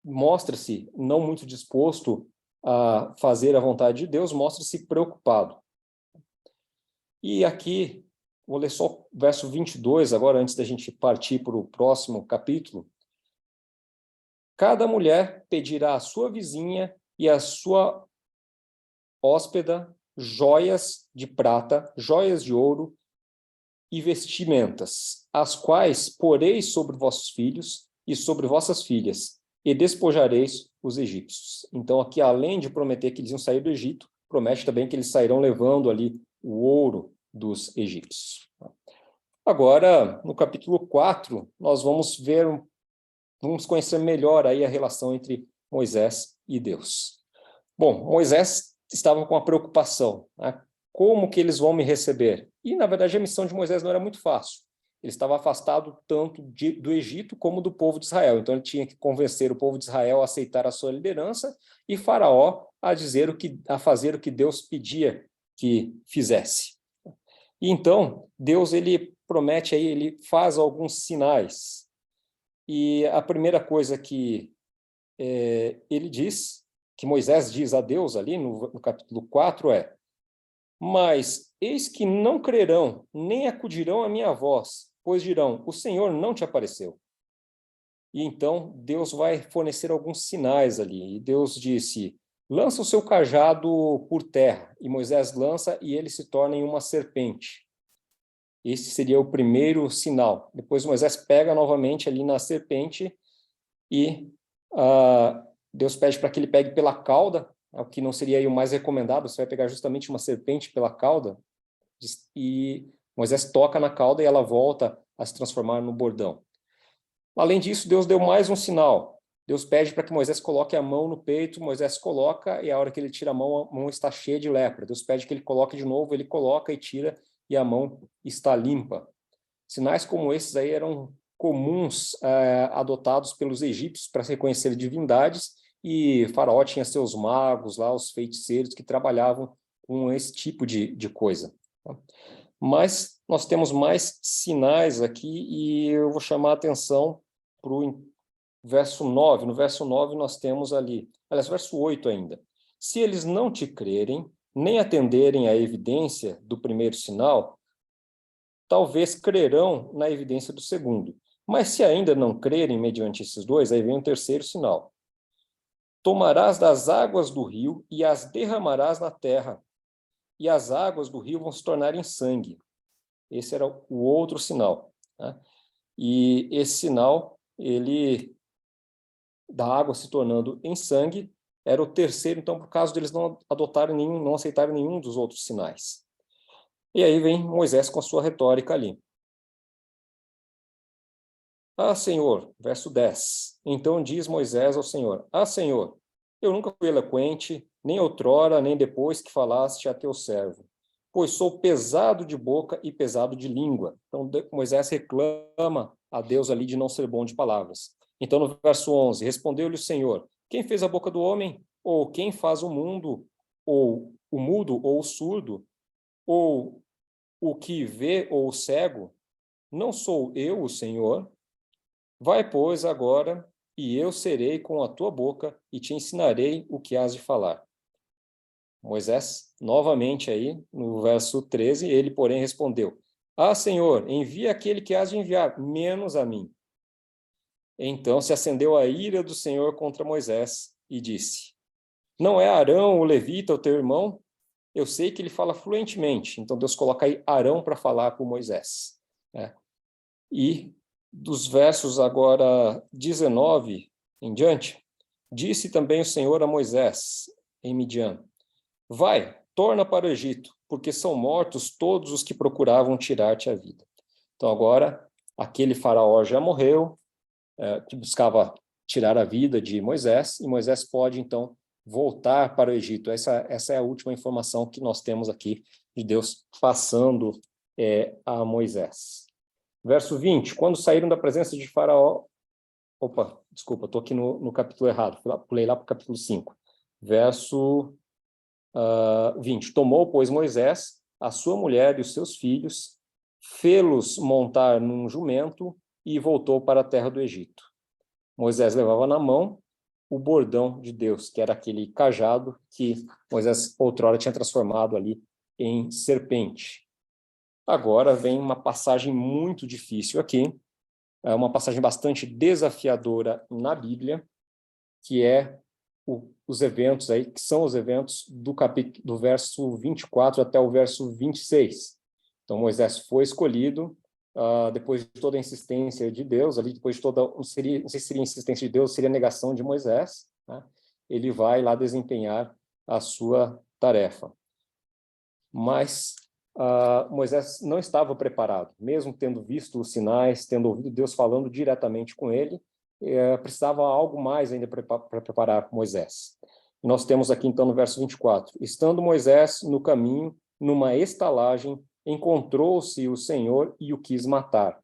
mostra-se não muito disposto a fazer a vontade de Deus, mostra-se preocupado. E aqui, vou ler só o verso 22, agora, antes da gente partir para o próximo capítulo. Cada mulher pedirá à sua vizinha e à sua hóspeda joias de prata, joias de ouro e vestimentas, as quais poreis sobre vossos filhos e sobre vossas filhas, e despojareis os egípcios. Então, aqui, além de prometer que eles iam sair do Egito, promete também que eles sairão levando ali o ouro dos egípcios. Agora, no capítulo 4, nós vamos conhecer melhor aí a relação entre Moisés e Deus. Bom, Moisés estava com a preocupação, né? Como que eles vão me receber? E, na verdade, a missão de Moisés não era muito fácil. Ele estava afastado tanto do Egito como do povo de Israel. Então, ele tinha que convencer o povo de Israel a aceitar a sua liderança e Faraó a fazer o que Deus pedia que fizesse. E então, Deus, ele promete aí, ele faz alguns sinais. E a primeira coisa que ele diz, que Moisés diz a Deus ali no capítulo 4 é: mas eis que não crerão, nem acudirão à minha voz, pois dirão, o Senhor não te apareceu. E então Deus vai fornecer alguns sinais ali. E Deus disse, lança o seu cajado por terra. E Moisés lança e ele se torna em uma serpente. Esse seria o primeiro sinal. Depois Moisés pega novamente ali na serpente e Deus pede para que ele pegue pela cauda, o que não seria aí o mais recomendado. Você vai pegar justamente uma serpente pela cauda e Moisés toca na cauda e ela volta a se transformar no bordão. Além disso, Deus deu mais um sinal. Deus pede para que Moisés coloque a mão no peito, Moisés coloca, e a hora que ele tira a mão está cheia de lepra. Deus pede que ele coloque de novo, ele coloca e tira, e a mão está limpa. Sinais como esses aí eram comuns, adotados pelos egípcios para reconhecer divindades, e Faraó tinha seus magos lá, os feiticeiros, que trabalhavam com esse tipo de coisa. Mas nós temos mais sinais aqui, e eu vou chamar a atenção para o verso 9. No verso 9 nós temos ali, aliás, verso 8 ainda. Se eles não te crerem, nem atenderem à evidência do primeiro sinal, talvez crerão na evidência do segundo. Mas se ainda não crerem mediante esses dois, aí vem um terceiro sinal. Tomarás das águas do rio e as derramarás na terra, e as águas do rio vão se tornar em sangue. Esse era o outro sinal, né? E esse sinal, ele da água se tornando em sangue, era o terceiro, então, por causa deles não aceitarem nenhum dos outros sinais. E aí vem Moisés com a sua retórica ali. Ah, Senhor, verso 10. Então diz Moisés ao Senhor, ah, Senhor, eu nunca fui eloquente, nem outrora, nem depois que falaste a teu servo, pois sou pesado de boca e pesado de língua. Então Moisés reclama a Deus ali de não ser bom de palavras. Então no verso 11, respondeu-lhe o Senhor, quem fez a boca do homem? Ou quem faz o mundo? Ou o mudo ou o surdo? Ou o que vê ou o cego? Não sou eu o Senhor? Vai, pois, agora, e eu serei com a tua boca e te ensinarei o que hás de falar. Moisés, novamente aí, no verso 13, ele, porém, respondeu, ah, Senhor, envia aquele que hás de enviar, menos a mim. Então se acendeu a ira do Senhor contra Moisés e disse, não é Arão, o levita, o teu irmão? Eu sei que ele fala fluentemente. Então Deus coloca aí Arão para falar com Moisés. E dos versos agora 19 em diante, disse também o Senhor a Moisés em Midian, vai, torna para o Egito, porque são mortos todos os que procuravam tirar-te a vida. Então agora, aquele faraó já morreu, que buscava tirar a vida de Moisés, e Moisés pode então voltar para o Egito. Essa é a última informação que nós temos aqui de Deus passando a Moisés. Verso 20, quando saíram da presença de Faraó... Opa, desculpa, estou aqui no capítulo errado, pulei lá para o capítulo 5. Verso 20, tomou, pois, Moisés a sua mulher e os seus filhos, fê-los montar num jumento e voltou para a terra do Egito. Moisés levava na mão o bordão de Deus, que era aquele cajado que Moisés outrora tinha transformado ali em serpente. Agora vem uma passagem muito difícil aqui, é uma passagem bastante desafiadora na Bíblia, que é os eventos aí, que são os eventos do verso 24 até o verso 26. Então Moisés foi escolhido, depois de toda a insistência de Deus, ali depois de toda, não sei se seria insistência de Deus, seria negação de Moisés, né? Ele vai lá desempenhar a sua tarefa. Mas Moisés não estava preparado, mesmo tendo visto os sinais, tendo ouvido Deus falando diretamente com ele, precisava algo mais ainda para preparar Moisés. Nós temos aqui então no verso 24, estando Moisés no caminho, numa estalagem, encontrou-se o Senhor e o quis matar.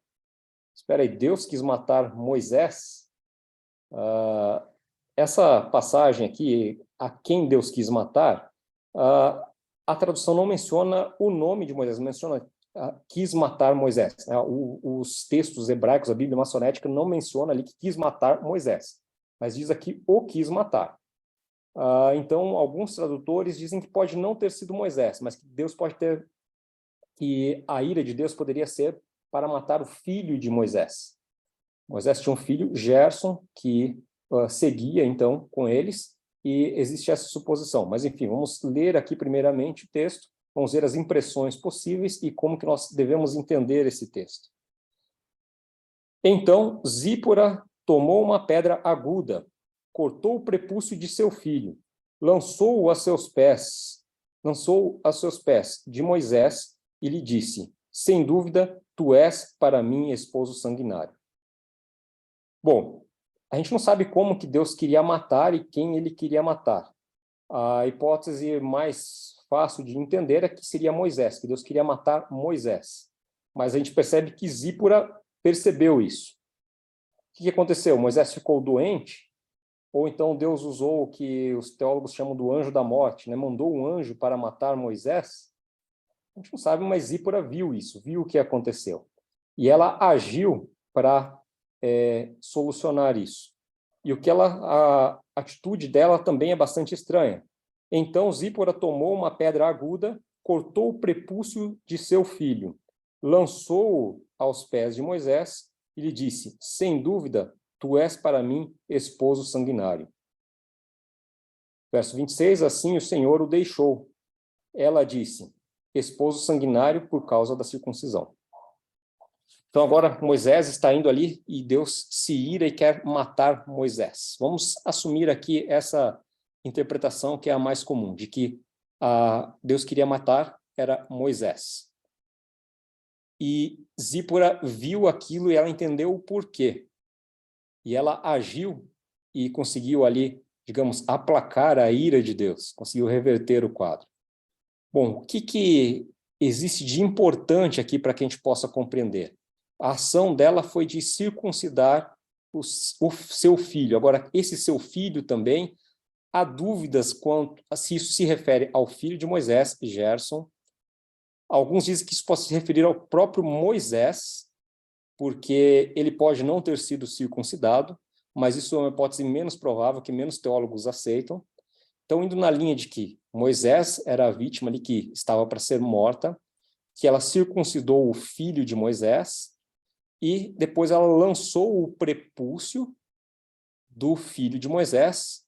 Espera aí, Deus quis matar Moisés? Essa passagem aqui, a quem Deus quis matar, a tradução não menciona o nome de Moisés, menciona quis matar Moisés. Os textos hebraicos, a Bíblia maçonética, não menciona ali que quis matar Moisés, mas diz aqui o quis matar. Então, alguns tradutores dizem que pode não ter sido Moisés, mas que Deus pode ter, que a ira de Deus poderia ser para matar o filho de Moisés. Moisés tinha um filho, Gerson, que seguia, então, com eles, e existe essa suposição. Mas, enfim, vamos ler aqui primeiramente o texto, vamos ver as impressões possíveis e como que nós devemos entender esse texto. Então, Zípora tomou uma pedra aguda, cortou o prepúcio de seu filho, lançou-o a seus pés de Moisés e lhe disse, sem dúvida, tu és para mim esposo sanguinário. Bom, a gente não sabe como que Deus queria matar e quem ele queria matar. A hipótese mais fácil de entender é que seria Moisés, que Deus queria matar Moisés. Mas a gente percebe que Zípora percebeu isso. O que aconteceu? Moisés ficou doente? Ou então Deus usou o que os teólogos chamam do anjo da morte, né? Mandou um anjo para matar Moisés? A gente não sabe, mas Zípora viu isso, viu o que aconteceu. E ela agiu para solucionar isso. E a atitude dela também é bastante estranha. Então Zípora tomou uma pedra aguda, cortou o prepúcio de seu filho, lançou-o aos pés de Moisés e lhe disse, sem dúvida, tu és para mim esposo sanguinário. Verso 26, assim o Senhor o deixou. Ela disse, esposo sanguinário por causa da circuncisão. Então agora Moisés está indo ali e Deus se ira e quer matar Moisés. Vamos assumir aqui essa interpretação que é a mais comum, de que Deus queria matar era Moisés. E Zípora viu aquilo e ela entendeu o porquê. E ela agiu e conseguiu ali, digamos, aplacar a ira de Deus, conseguiu reverter o quadro. Bom, o que existe de importante aqui para que a gente possa compreender? A ação dela foi de circuncidar o seu filho. Agora, esse seu filho também, há dúvidas quanto a se isso se refere ao filho de Moisés, Gerson. Alguns dizem que isso pode se referir ao próprio Moisés, porque ele pode não ter sido circuncidado, mas isso é uma hipótese menos provável, que menos teólogos aceitam. Então, indo na linha de que Moisés era a vítima ali que estava para ser morta, que ela circuncidou o filho de Moisés, e depois ela lançou o prepúcio do filho de Moisés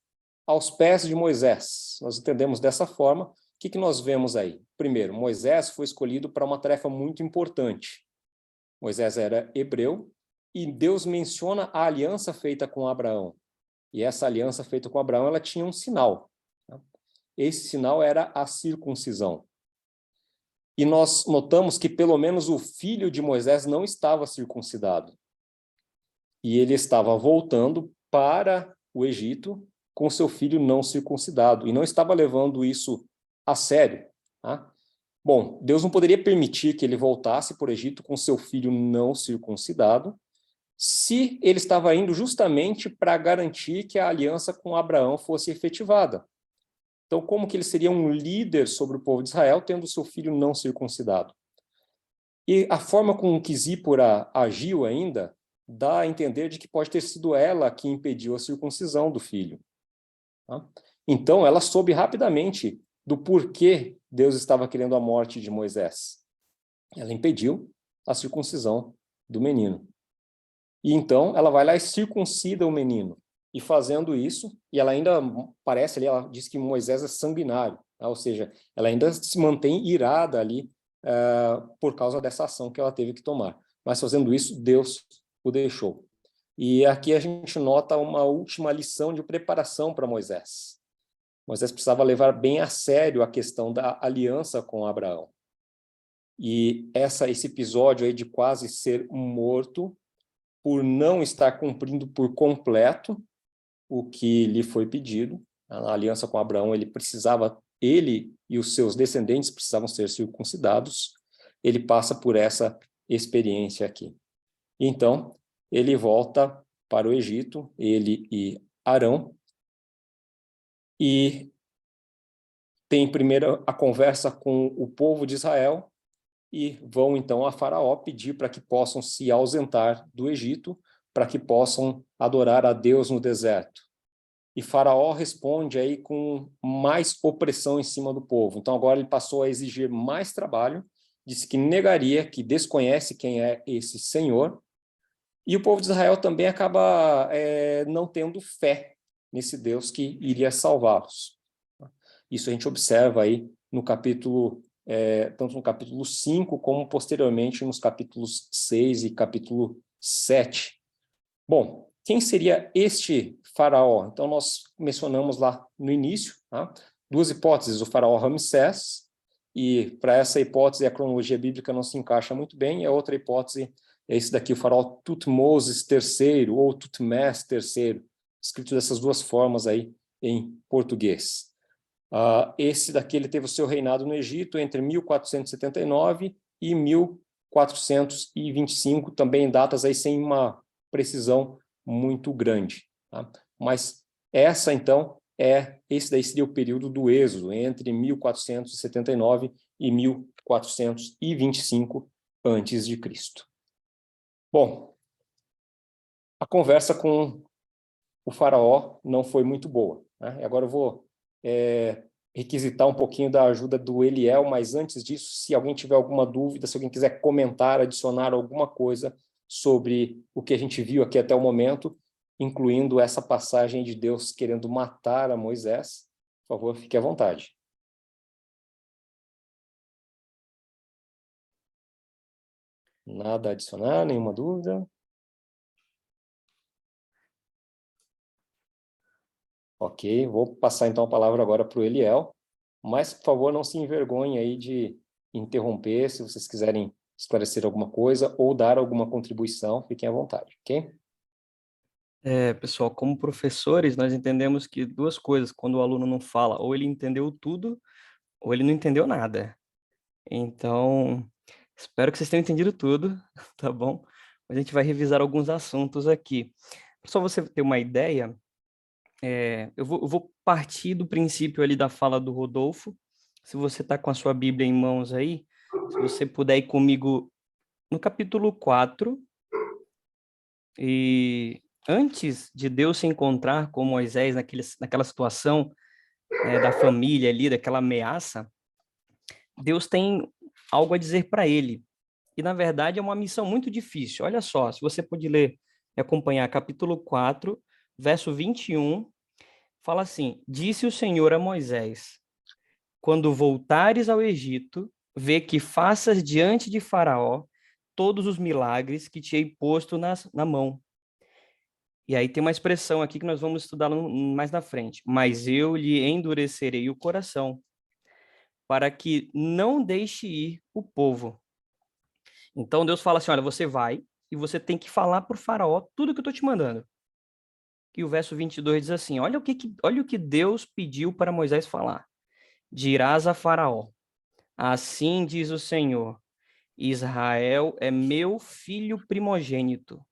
aos pés de Moisés. Nós entendemos dessa forma. O que nós vemos aí? Primeiro, Moisés foi escolhido para uma tarefa muito importante. Moisés era hebreu e Deus menciona a aliança feita com Abraão. E essa aliança feita com Abraão, ela tinha um sinal. Esse sinal era a circuncisão. E nós notamos que pelo menos o filho de Moisés não estava circuncidado. E ele estava voltando para o Egito com seu filho não circuncidado. E não estava levando isso a sério. Tá? Bom, Deus não poderia permitir que ele voltasse para o Egito com seu filho não circuncidado, se ele estava indo justamente para garantir que a aliança com Abraão fosse efetivada. Então, como que ele seria um líder sobre o povo de Israel, tendo seu filho não circuncidado? E a forma com que Zípora agiu ainda, dá a entender de que pode ter sido ela que impediu a circuncisão do filho. Tá? Então, ela soube rapidamente do porquê Deus estava querendo a morte de Moisés. Ela impediu a circuncisão do menino. E então, ela vai lá e circuncida o menino. E fazendo isso, e ela ainda parece ali, ela diz que Moisés é sanguinário, tá? Ou seja, ela ainda se mantém irada ali por causa dessa ação que ela teve que tomar. Mas fazendo isso, Deus o deixou. E aqui a gente nota uma última lição de preparação para Moisés. Moisés precisava levar bem a sério a questão da aliança com Abraão. E esse episódio aí de quase ser morto por não estar cumprindo por completo o que lhe foi pedido, a aliança com Abraão, ele e os seus descendentes precisavam ser circuncidados, ele passa por essa experiência aqui. Então, ele volta para o Egito, ele e Arão, e tem primeiro a conversa com o povo de Israel, e vão então a Faraó pedir para que possam se ausentar do Egito, para que possam adorar a Deus no deserto. E Faraó responde aí com mais opressão em cima do povo. Então agora ele passou a exigir mais trabalho, disse que negaria, que desconhece quem é esse Senhor, e o povo de Israel também acaba não tendo fé nesse Deus que iria salvá-los. Isso a gente observa aí no capítulo, tanto no capítulo 5, como posteriormente nos capítulos 6 e capítulo 7. Bom, quem seria este faraó? Então, nós mencionamos lá no início, tá? Duas hipóteses, o faraó Ramsés, e para essa hipótese a cronologia bíblica não se encaixa muito bem, e a outra hipótese é esse daqui, o faraó Tutmoses III, ou Tutmés III, escrito dessas duas formas aí em português. Esse daqui ele teve o seu reinado no Egito entre 1479 e 1425, também datas aí sem uma precisão muito grande. Tá? Mas esse daí seria o período do Êxodo, entre 1479 e 1425 a.C. Bom, a conversa com o faraó não foi muito boa, né? Agora eu vou requisitar um pouquinho da ajuda do Eliel, mas antes disso, se alguém tiver alguma dúvida, se alguém quiser comentar, adicionar alguma coisa sobre o que a gente viu aqui até o momento, incluindo essa passagem de Deus querendo matar a Moisés, por favor, fique à vontade. Nada a adicionar, nenhuma dúvida? Ok, vou passar então a palavra agora para o Eliel, mas, por favor, não se envergonhe aí de interromper, se vocês quiserem esclarecer alguma coisa ou dar alguma contribuição, fiquem à vontade, ok? Pessoal, como professores, nós entendemos que duas coisas, quando o aluno não fala, ou ele entendeu tudo, ou ele não entendeu nada. Então, espero que vocês tenham entendido tudo, tá bom? A gente vai revisar alguns assuntos aqui. Só você ter uma ideia, eu vou partir do princípio ali da fala do Rodolfo. Se você está com a sua Bíblia em mãos aí, se você puder ir comigo no capítulo 4, e antes de Deus se encontrar com Moisés naquela situação da família ali, daquela ameaça, Deus tem algo a dizer para ele. E, na verdade, é uma missão muito difícil. Olha só, se você pode ler e acompanhar capítulo 4, verso 21, fala assim: Disse o Senhor a Moisés, quando voltares ao Egito, vê que faças diante de Faraó todos os milagres que te hei posto na mão. E aí tem uma expressão aqui que nós vamos estudar mais na frente. Mas eu lhe endurecerei o coração, para que não deixe ir o povo. Então Deus fala assim, olha, você vai e você tem que falar para o faraó tudo que eu estou te mandando. E o verso 22 diz assim, olha o que Deus pediu para Moisés falar. Dirás a Faraó, assim diz o Senhor, Israel é meu filho primogênito.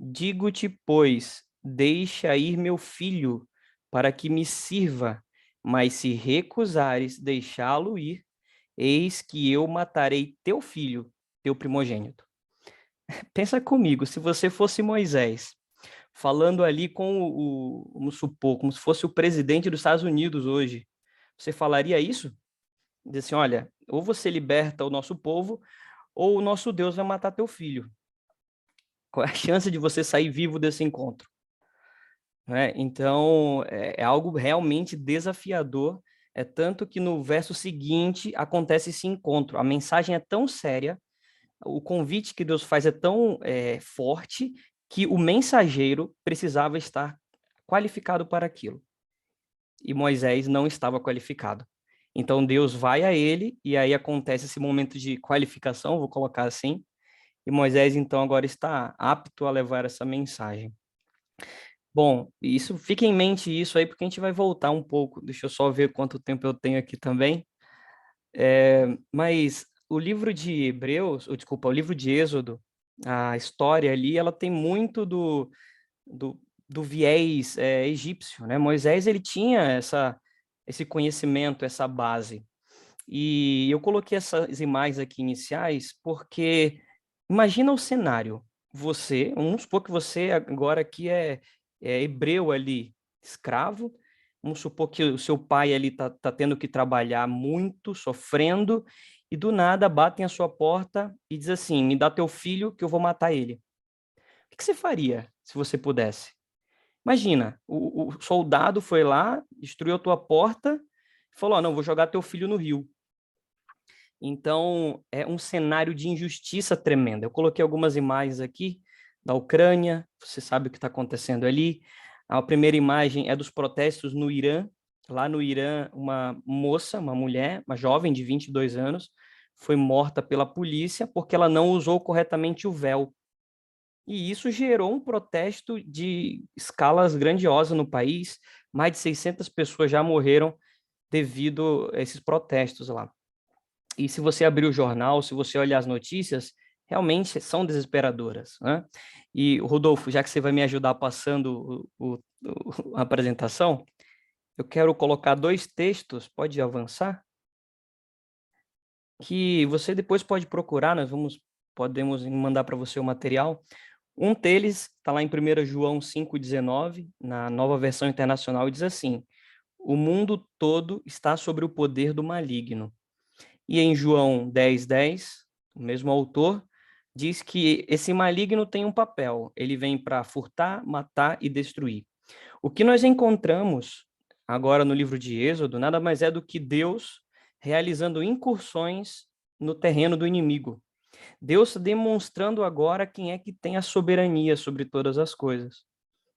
Digo-te, pois, deixa ir meu filho, para que me sirva, mas se recusares deixá-lo ir, eis que eu matarei teu filho, teu primogênito. Pensa comigo, se você fosse Moisés, falando ali com vamos supor, como se fosse o presidente dos Estados Unidos hoje, você falaria isso? Diz assim, olha, ou você liberta o nosso povo, ou o nosso Deus vai matar teu filho. Qual é a chance de você sair vivo desse encontro? Então, é algo realmente desafiador, tanto que no verso seguinte acontece esse encontro. A mensagem é tão séria, o convite que Deus faz é tão forte, que o mensageiro precisava estar qualificado para aquilo. E Moisés não estava qualificado. Então Deus vai a ele, e aí acontece esse momento de qualificação, vou colocar assim, e Moisés então agora está apto a levar essa mensagem. Bom, isso, fica em mente isso aí, porque a gente vai voltar um pouco. Deixa eu só ver quanto tempo eu tenho aqui também. Mas o livro de Hebreus, ou desculpa, o livro de Êxodo, a história ali, ela tem muito do viés egípcio, né? Moisés, ele tinha esse conhecimento, essa base. E eu coloquei essas imagens aqui iniciais porque imagina o cenário. Vamos supor que você agora aqui é hebreu ali, escravo. Vamos supor que o seu pai ali tá tendo que trabalhar muito, sofrendo, e do nada batem a sua porta e diz assim: me dá teu filho que eu vou matar ele. O que você faria se você pudesse? Imagina, o soldado foi lá, destruiu a tua porta, e falou: não, vou jogar teu filho no rio. Então, é um cenário de injustiça tremenda. Eu coloquei algumas imagens aqui da Ucrânia, você sabe o que está acontecendo ali. A primeira imagem é dos protestos no Irã. Lá no Irã, uma moça, uma mulher, uma jovem de 22 anos, foi morta pela polícia porque ela não usou corretamente o véu. E isso gerou um protesto de escalas grandiosas no país. Mais de 600 pessoas já morreram devido a esses protestos lá. E se você abrir o jornal, se você olhar as notícias, realmente são desesperadoras, né? E, Rodolfo, já que você vai me ajudar passando a apresentação, eu quero colocar 2 textos, pode avançar? Que você depois pode procurar, podemos mandar para você o material. Um deles está lá em 1 João 5,19, na Nova Versão Internacional, e diz assim: o mundo todo está sobre o poder do maligno. E em João 10:10, o mesmo autor diz que esse maligno tem um papel, ele vem para furtar, matar e destruir. O que nós encontramos agora no livro de Êxodo nada mais é do que Deus realizando incursões no terreno do inimigo. Deus demonstrando agora quem é que tem a soberania sobre todas as coisas.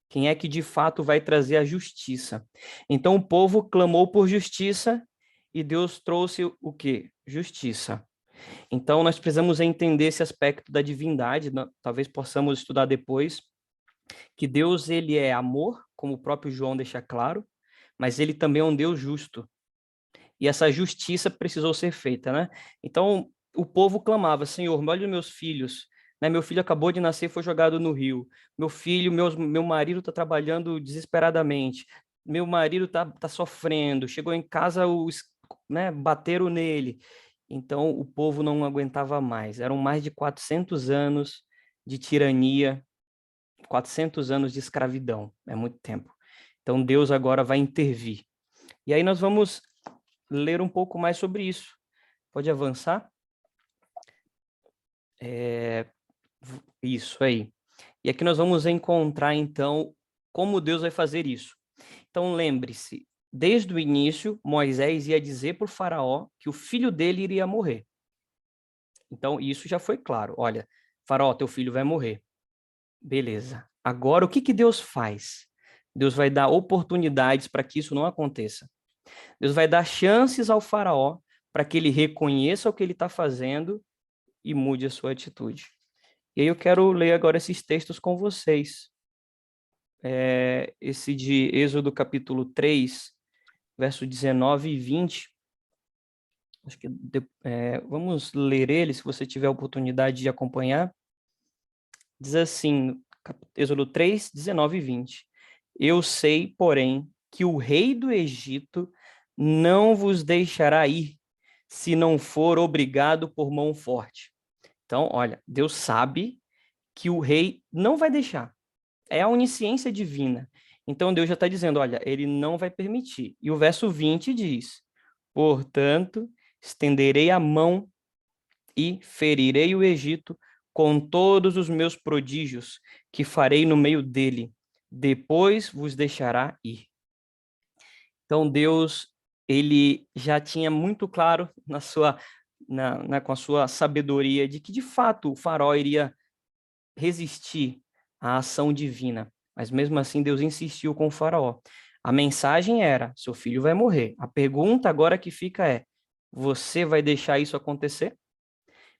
Quem é que de fato vai trazer a justiça. Então o povo clamou por justiça e Deus trouxe o quê? Justiça. Então nós precisamos entender esse aspecto da divindade, talvez possamos estudar depois, que Deus ele é amor, como o próprio João deixa claro, mas ele também é um Deus justo. E essa justiça precisou ser feita, né? Então o povo clamava: Senhor, olha os meus filhos, né? Meu filho acabou de nascer, foi jogado no rio. Meu marido está trabalhando desesperadamente. Meu marido tá sofrendo. Chegou em casa, né, bateram nele. Então o povo não aguentava mais. Eram mais de 400 anos de tirania, 400 anos de escravidão. É muito tempo. Então Deus agora vai intervir. E aí nós vamos ler um pouco mais sobre isso. Pode avançar? Isso aí. E aqui nós vamos encontrar, então, como Deus vai fazer isso. Então, lembre-se, desde o início, Moisés ia dizer para o faraó que o filho dele iria morrer. Então, isso já foi claro. Olha, faraó, teu filho vai morrer. Beleza. Agora, o que Deus faz? Deus vai dar oportunidades para que isso não aconteça. Deus vai dar chances ao faraó para que ele reconheça o que ele está fazendo e mude a sua atitude. E aí eu quero ler agora esses textos com vocês. Esse de Êxodo capítulo 3, verso 19 e 20. Acho que vamos ler ele, se você tiver a oportunidade de acompanhar. Diz assim, Êxodo 3, 19 e 20. Eu sei, porém, que o rei do Egito não vos deixará ir, se não for obrigado por mão forte. Então, olha, Deus sabe que o rei não vai deixar. É a onisciência divina. Então, Deus já está dizendo, olha, ele não vai permitir. E o verso 20 diz, portanto, estenderei a mão e ferirei o Egito com todos os meus prodígios que farei no meio dele. Depois vos deixará ir. Então, Deus, ele já tinha muito claro com a sua sabedoria de que, de fato, o faraó iria resistir à ação divina. Mas, mesmo assim, Deus insistiu com o faraó. A mensagem era, seu filho vai morrer. A pergunta agora que fica é, você vai deixar isso acontecer?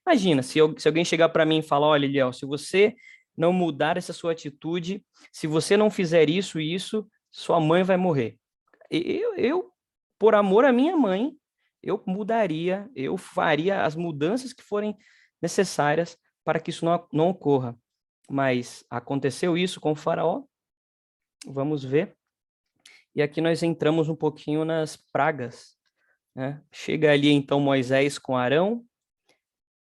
Imagina, se alguém chegar para mim e falar, olha, Eliel, se você não mudar essa sua atitude, se você não fizer isso e isso, sua mãe vai morrer. Eu, por amor à minha mãe, eu mudaria, eu faria as mudanças que forem necessárias para que isso não ocorra. Mas aconteceu isso com o faraó? Vamos ver. E aqui nós entramos um pouquinho nas pragas, né? Chega ali então Moisés com Arão.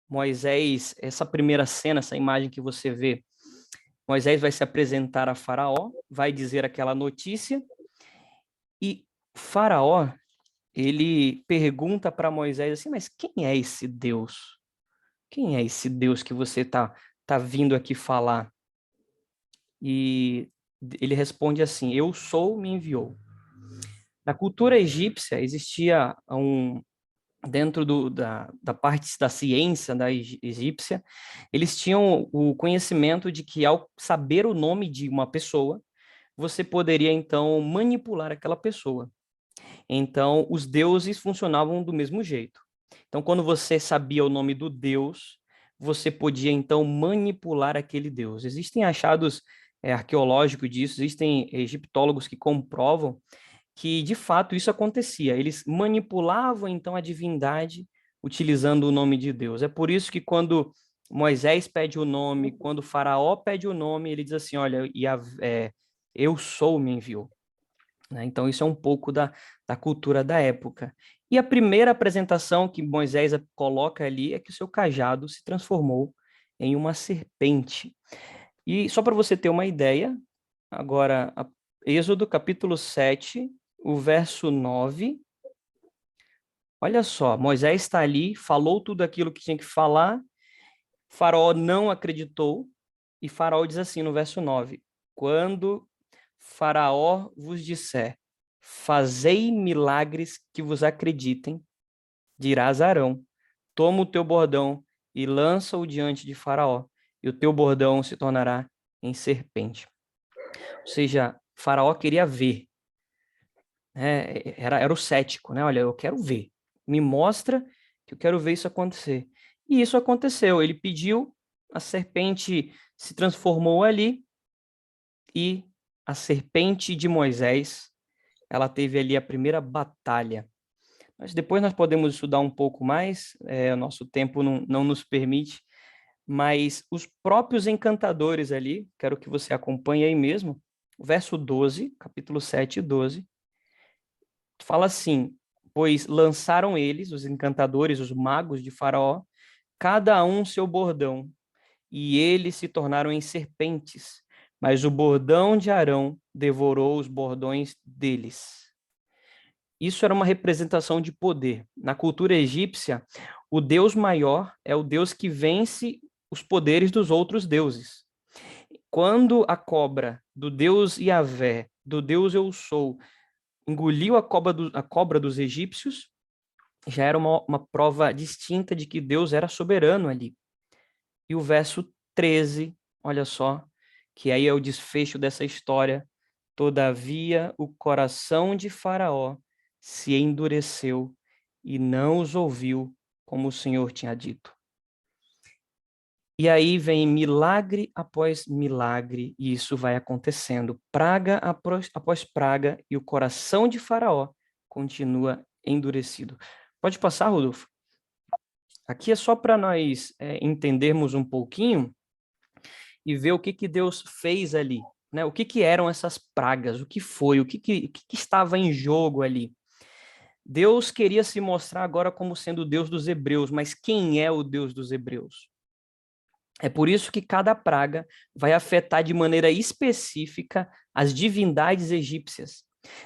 Moisés, essa primeira cena, essa imagem que você vê, Moisés vai se apresentar a Faraó, vai dizer aquela notícia, e Faraó, ele pergunta para Moisés assim, mas quem é esse Deus? Quem é esse Deus que você tá vindo aqui falar? E ele responde assim, eu sou, me enviou. Na cultura egípcia existia dentro da parte da ciência da egípcia, eles tinham o conhecimento de que ao saber o nome de uma pessoa, você poderia então manipular aquela pessoa. Então, os deuses funcionavam do mesmo jeito. Então, quando você sabia o nome do deus, você podia então manipular aquele deus. Existem achados arqueológicos disso, existem egiptólogos que comprovam que de fato isso acontecia. Eles manipulavam então a divindade utilizando o nome de Deus. É por isso que quando Moisés pede o nome, quando o faraó pede o nome, ele diz assim, olha, eu sou me enviou. Né? Então isso é um pouco da cultura da época. E a primeira apresentação que Moisés coloca ali é que o seu cajado se transformou em uma serpente. E só para você ter uma ideia, agora, Êxodo capítulo 7, o verso 9. Olha só, Moisés está ali, falou tudo aquilo que tinha que falar, Faraó não acreditou, e Faraó diz assim no verso 9, quando Faraó vos disser, fazei milagres que vos acreditem, dirás a Arão, toma o teu bordão e lança-o diante de Faraó, e o teu bordão se tornará em serpente. Ou seja, Faraó queria ver, né? Era o cético, né? Olha, eu quero ver, me mostra que eu quero ver isso acontecer. E isso aconteceu, ele pediu, a serpente se transformou ali, e a serpente de Moisés, ela teve ali a primeira batalha. Mas depois nós podemos estudar um pouco mais, o nosso tempo não nos permite, mas os próprios encantadores ali, quero que você acompanhe aí mesmo, o verso 12, capítulo 7, 12, fala assim, pois lançaram eles, os encantadores, os magos de Faraó, cada um seu bordão, e eles se tornaram em serpentes, mas o bordão de Arão devorou os bordões deles. Isso era uma representação de poder. Na cultura egípcia, o deus maior é o deus que vence os poderes dos outros deuses. Quando a cobra do deus Yahvé, do deus Eu Sou, engoliu a cobra dos egípcios, já era uma prova distinta de que Deus era soberano ali. E o verso 13, olha só, que aí é o desfecho dessa história. Todavia, o coração de Faraó se endureceu e não os ouviu, como o Senhor tinha dito. E aí vem milagre após milagre, e isso vai acontecendo, praga após praga, e o coração de Faraó continua endurecido. Pode passar, Rodolfo? Aqui é só para nós entendermos um pouquinho e ver o que Deus fez ali, né? O que eram essas pragas, o que foi, o que estava em jogo ali. Deus queria se mostrar agora como sendo o Deus dos hebreus, mas quem é o Deus dos hebreus? É por isso que cada praga vai afetar de maneira específica as divindades egípcias.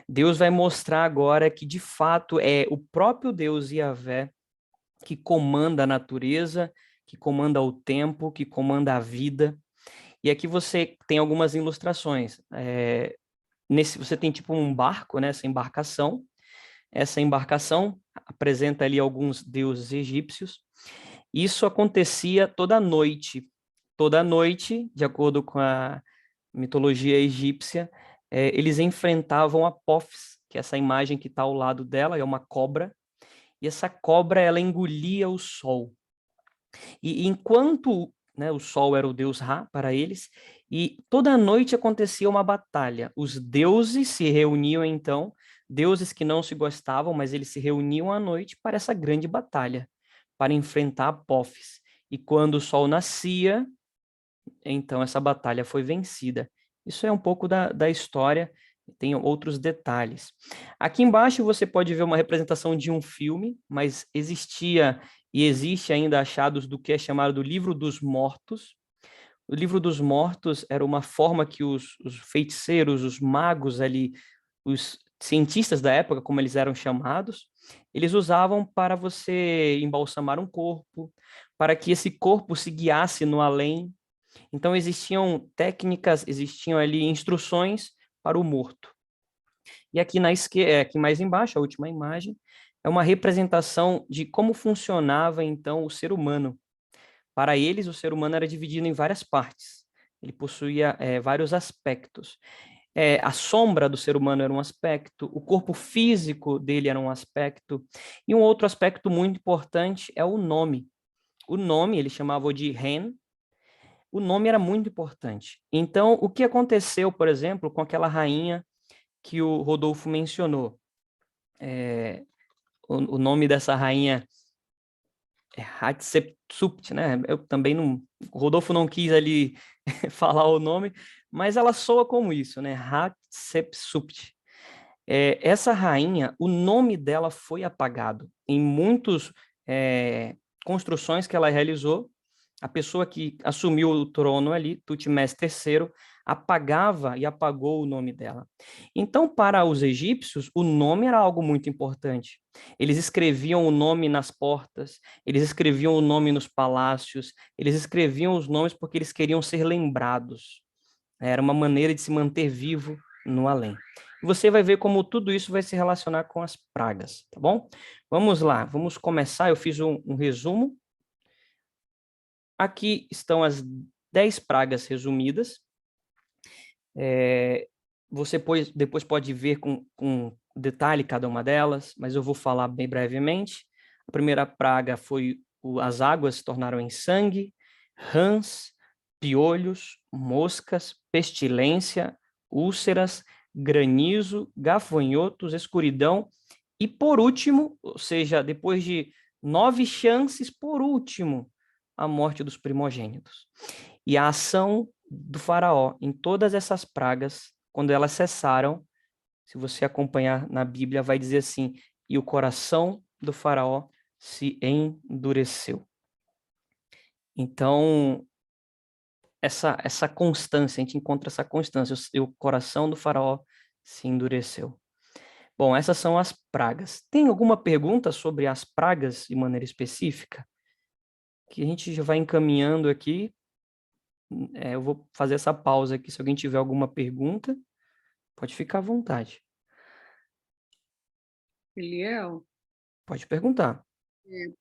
Deus vai mostrar agora que, de fato, é o próprio Deus Yahvé que comanda a natureza, que comanda o tempo, que comanda a vida. E aqui você tem algumas ilustrações. Você tem tipo um barco, né? Essa embarcação apresenta ali alguns deuses egípcios. Isso acontecia toda noite. Toda noite, de acordo com a mitologia egípcia, eles enfrentavam Apófis, que é essa imagem que está ao lado dela, é uma cobra, e essa cobra, ela engolia o sol. E enquanto, né, o sol era o deus Ra para eles, e toda noite acontecia uma batalha. Os deuses se reuniam então, deuses que não se gostavam, mas eles se reuniam à noite para essa grande batalha, para enfrentar Apófis. E quando o sol nascia, então essa batalha foi vencida. Isso é um pouco da história, tem outros detalhes. Aqui embaixo você pode ver uma representação de um filme, mas existia e existe ainda achados do que é chamado do Livro dos Mortos. O Livro dos Mortos era uma forma que os feiticeiros, os magos ali, os cientistas da época, como eles eram chamados, eles usavam para você embalsamar um corpo, para que esse corpo se guiasse no além. Então existiam técnicas, existiam ali instruções para o morto. E aqui na esquerda, aqui mais embaixo, a última imagem, é uma representação de como funcionava então o ser humano. Para eles, o ser humano era dividido em várias partes. Ele possuía vários aspectos. A sombra do ser humano era um aspecto, o corpo físico dele era um aspecto, e um outro aspecto muito importante é o nome. O nome, ele chamava de Ren, o nome era muito importante. Então, o que aconteceu, por exemplo, com aquela rainha que o Rodolfo mencionou? O nome dessa rainha é Hatshepsut, né? Eu também não... O Rodolfo não quis ali falar o nome, mas ela soa como isso, né? Hatshepsut. Essa rainha, o nome dela foi apagado. Em muitas construções que ela realizou, a pessoa que assumiu o trono ali, Tutmés III, apagava e apagou o nome dela. Então, para os egípcios, o nome era algo muito importante. Eles escreviam o nome nas portas, eles escreviam o nome nos palácios, eles escreviam os nomes porque eles queriam ser lembrados. Era uma maneira de se manter vivo no além. Você vai ver como tudo isso vai se relacionar com as pragas, tá bom? Vamos lá, vamos começar. Eu fiz um resumo. Aqui estão as 10 pragas resumidas. Você depois pode ver com detalhe cada uma delas, mas eu vou falar bem brevemente. A primeira praga foi as águas se tornaram em sangue, rãs, piolhos, moscas, pestilência, úlceras, granizo, gafanhotos, escuridão e por último, ou seja, depois de 9 chances, por último, a morte dos primogênitos. E a ação do faraó em todas essas pragas, quando elas cessaram, se você acompanhar na Bíblia, vai dizer assim, e o coração do faraó se endureceu. Então, essa constância, a gente encontra essa constância, o coração do faraó se endureceu. Bom, essas são as pragas. Tem alguma pergunta sobre as pragas de maneira específica? Que a gente já vai encaminhando aqui. Eu vou fazer essa pausa aqui. Se alguém tiver alguma pergunta, pode ficar à vontade. Eliel, Pode perguntar.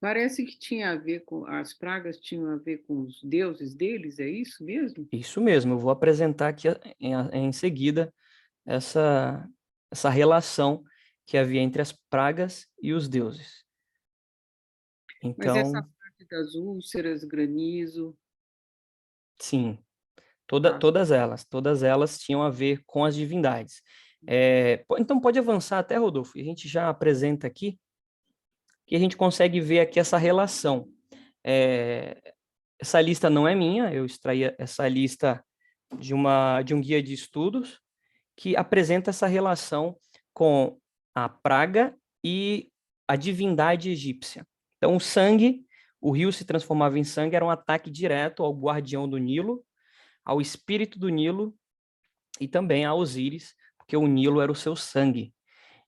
parece que tinha a ver com, as pragas tinham a ver com os deuses deles, é isso mesmo? Isso mesmo, eu vou apresentar aqui em seguida essa relação que havia entre as pragas e os deuses. Mas essa Então, parte das úlceras, granizo, sim, tá. todas elas tinham a ver com as divindades. Então pode avançar até, Rodolfo, e a gente já apresenta aqui, que a gente consegue ver aqui essa relação. Essa lista não é minha, eu extraí essa lista de um guia de estudos que apresenta essa relação com a praga e a divindade egípcia. Então, o rio se transformava em sangue, era um ataque direto ao guardião do Nilo, ao espírito do Nilo e também a Osíris, porque o Nilo era o seu sangue.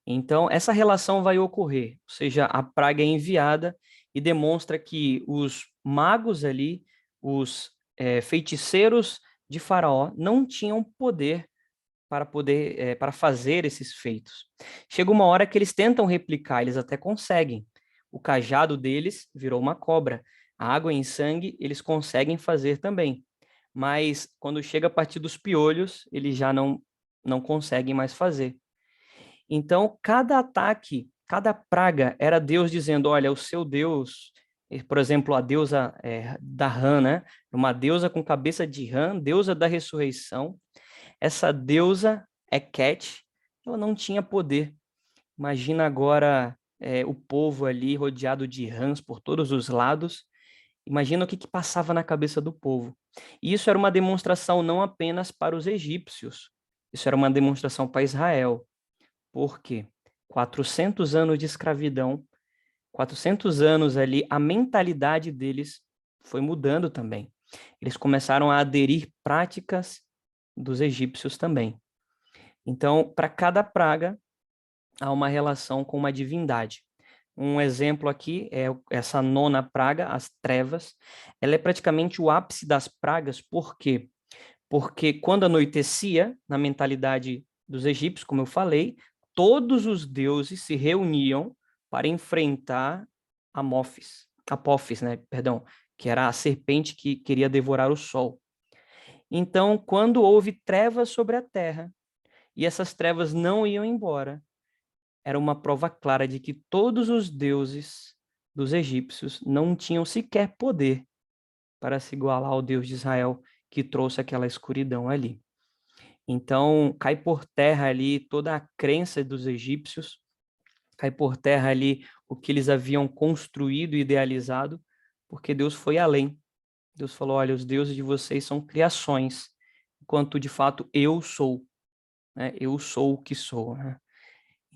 Então, essa relação vai ocorrer, ou seja, a praga é enviada e demonstra que os magos ali, os feiticeiros de Faraó, não tinham poder para fazer esses feitos. Chega uma hora que eles tentam replicar, eles até conseguem. O cajado deles virou uma cobra. A água em sangue eles conseguem fazer também. Mas quando chega a partir dos piolhos, eles já não não conseguem mais fazer. Então, cada ataque, cada praga era Deus dizendo, olha, o seu Deus, por exemplo, a deusa da rã, né? Uma deusa com cabeça de rã, deusa da ressurreição. Essa deusa, Heket, ela não tinha poder. Imagina agora o povo ali rodeado de rãs por todos os lados. Imagina o que passava na cabeça do povo. E isso era uma demonstração não apenas para os egípcios, isso era uma demonstração para Israel. Por quê? 400 anos de escravidão, 400 anos ali, a mentalidade deles foi mudando também. Eles começaram a aderir práticas dos egípcios também. Então, para cada praga, há uma relação com uma divindade. Um exemplo aqui é essa 9ª praga, as trevas. Ela é praticamente o ápice das pragas, por quê? Porque quando anoitecia, na mentalidade dos egípcios, como eu falei, todos os deuses se reuniam para enfrentar Apófis, né? Perdão, que era a serpente que queria devorar o sol. Então, quando houve trevas sobre a terra, e essas trevas não iam embora, era uma prova clara de que todos os deuses dos egípcios não tinham sequer poder para se igualar ao Deus de Israel, que trouxe aquela escuridão ali. Então, cai por terra ali toda a crença dos egípcios, cai por terra ali o que eles haviam construído e idealizado, porque Deus foi além. Deus falou, olha, os deuses de vocês são criações, enquanto de fato eu sou, né? Eu sou o que sou, né?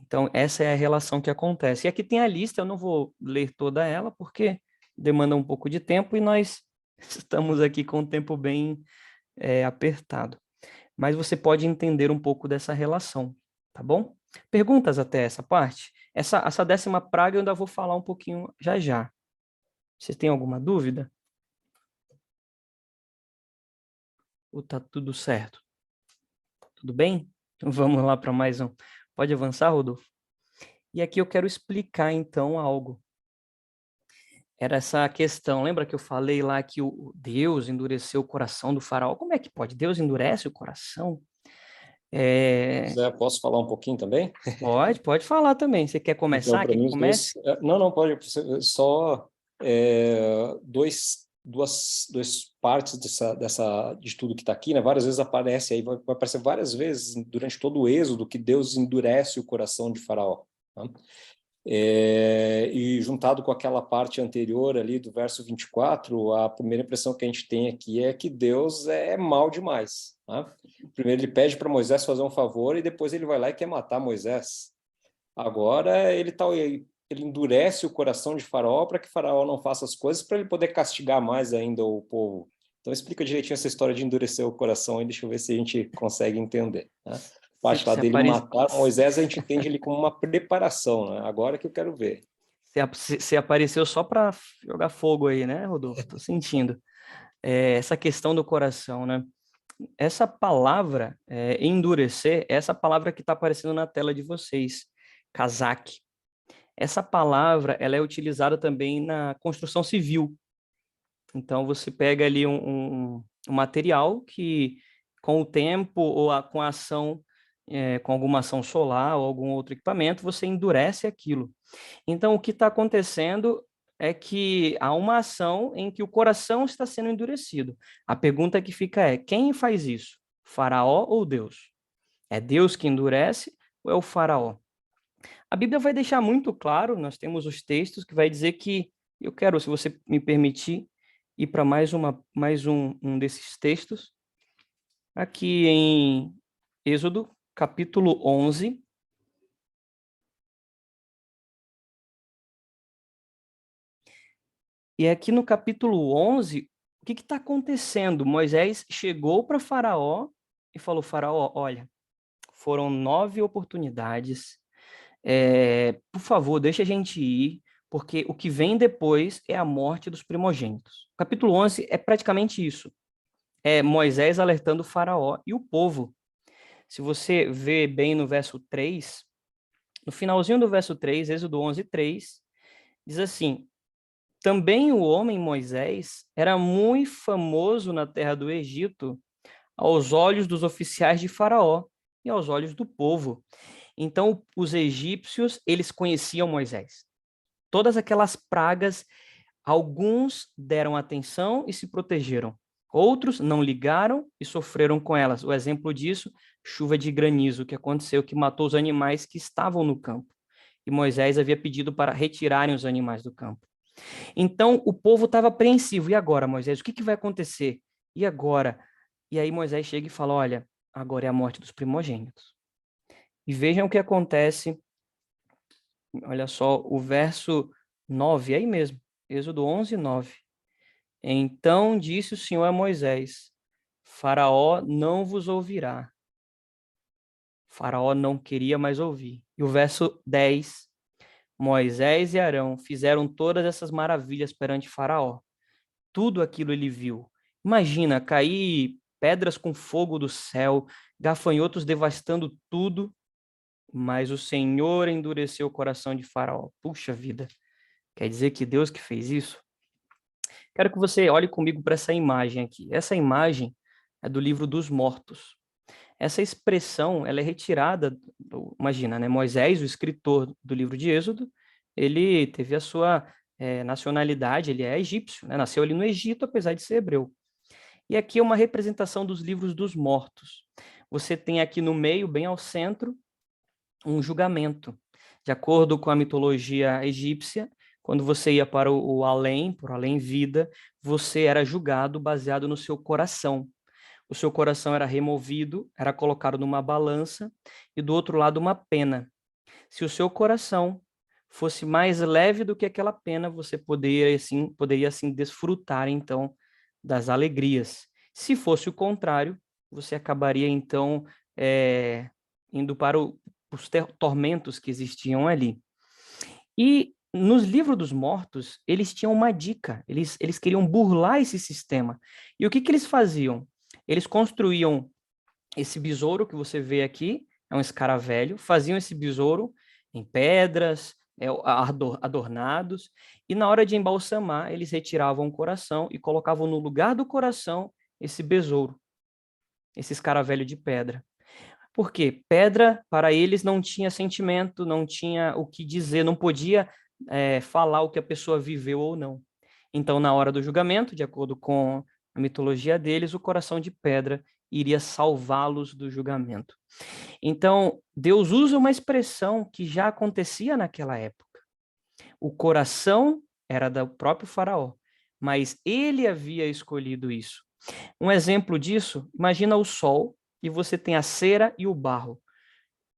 Então, essa é a relação que acontece. E aqui tem a lista, eu não vou ler toda ela, porque demanda um pouco de tempo e nós estamos aqui com o tempo bem apertado. Mas você pode entender um pouco dessa relação, tá bom? Perguntas até essa parte? Essa 10ª praga eu ainda vou falar um pouquinho já já. Você tem alguma dúvida? Ou tá tudo certo? Tudo bem? Então vamos lá para mais um. Pode avançar, Rodolfo? E aqui eu quero explicar, então, algo. Era essa questão, lembra que eu falei lá que o Deus endureceu o coração do faraó? Como é que pode? Deus endurece o coração? Zé, posso falar um pouquinho também? Pode falar também. Você quer começar? Então, para Quer mim, que comece? Não, pode. Só duas partes de tudo que está aqui, né? Várias vezes aparece aí, vai aparecer várias vezes durante todo o êxodo que Deus endurece o coração de Faraó. Tá? E juntado com aquela parte anterior ali do verso 24, a primeira impressão que a gente tem aqui é que Deus é mal demais. Tá? Primeiro ele pede para Moisés fazer um favor e depois ele vai lá e quer matar Moisés. Agora ele endurece o coração de Faraó para que Faraó não faça as coisas, para ele poder castigar mais ainda o povo. Então explica direitinho essa história de endurecer o coração aí, deixa eu ver se a gente consegue entender. Né? A parte lá dele matar Moisés, a gente entende ele como uma preparação, né? Agora que eu quero ver. Você apareceu só para jogar fogo aí, né, Rodolfo? Tô sentindo. Essa questão do coração, né? Essa palavra, endurecer, é essa palavra que está aparecendo na tela de vocês, casaque. Essa palavra, ela é utilizada também na construção civil. Então, você pega ali um material que, com o tempo ou com a ação, com alguma ação solar ou algum outro equipamento, você endurece aquilo. Então, o que está acontecendo é que há uma ação em que o coração está sendo endurecido. A pergunta que fica é, quem faz isso? Faraó ou Deus? É Deus que endurece ou é o faraó? A Bíblia vai deixar muito claro, nós temos os textos que vai dizer que, eu quero, se você me permitir, ir para mais um desses textos, aqui em Êxodo, capítulo 11, e aqui no capítulo 11, o que está acontecendo? Moisés chegou para Faraó e falou, Faraó, olha, foram 9 oportunidades, por favor, deixa a gente ir, porque o que vem depois é a morte dos primogênitos. O capítulo 11 é praticamente isso. É Moisés alertando o Faraó e o povo. Se você vê bem no verso 3, no finalzinho do verso 3, Êxodo 11, 3, diz assim, também o homem Moisés era muito famoso na terra do Egito aos olhos dos oficiais de Faraó e aos olhos do povo. Então, os egípcios, eles conheciam Moisés. Todas aquelas pragas, alguns deram atenção e se protegeram. Outros não ligaram e sofreram com elas. O exemplo disso, chuva de granizo, que aconteceu, que matou os animais que estavam no campo. E Moisés havia pedido para retirarem os animais do campo. Então, o povo estava apreensivo. E agora, Moisés, o que vai acontecer? E agora? E aí Moisés chega e fala, olha, agora é a morte dos primogênitos. E vejam o que acontece, olha só, o verso 9, aí mesmo, Êxodo 11, 9. Então disse o Senhor a Moisés, Faraó não vos ouvirá. Faraó não queria mais ouvir. E o verso 10, Moisés e Arão fizeram todas essas maravilhas perante Faraó. Tudo aquilo ele viu. Imagina, cair pedras com fogo do céu, gafanhotos devastando tudo, mas o Senhor endureceu o coração de Faraó. Puxa vida, quer dizer que Deus que fez isso? Quero que você olhe comigo para essa imagem aqui. Essa imagem é do livro dos mortos. Essa expressão, ela é retirada, imagina, né? Moisés, o escritor do livro de Êxodo, ele teve a sua nacionalidade, ele é egípcio, né? Nasceu ali no Egito, apesar de ser hebreu. E aqui é uma representação dos livros dos mortos. Você tem aqui no meio, bem ao centro, um julgamento. De acordo com a mitologia egípcia, quando você ia para o além, por além-vida, você era julgado baseado no seu coração. O seu coração era removido, era colocado numa balança e do outro lado uma pena. Se o seu coração fosse mais leve do que aquela pena, você poderia assim desfrutar então das alegrias. Se fosse o contrário, você acabaria então indo para os tormentos que existiam ali. E nos livros dos mortos, eles tinham uma dica, eles queriam burlar esse sistema. E o que eles faziam? Eles construíam esse besouro que você vê aqui, é um escaravelho, faziam esse besouro em pedras, adornados, e na hora de embalsamar, eles retiravam o coração e colocavam no lugar do coração esse besouro, esse escaravelho de pedra. Por quê? Pedra, para eles, não tinha sentimento, não tinha o que dizer, não podia falar o que a pessoa viveu ou não. Então, na hora do julgamento, de acordo com a mitologia deles, o coração de pedra iria salvá-los do julgamento. Então, Deus usa uma expressão que já acontecia naquela época. O coração era do próprio Faraó, mas ele havia escolhido isso. Um exemplo disso, imagina o sol, e você tem a cera e o barro.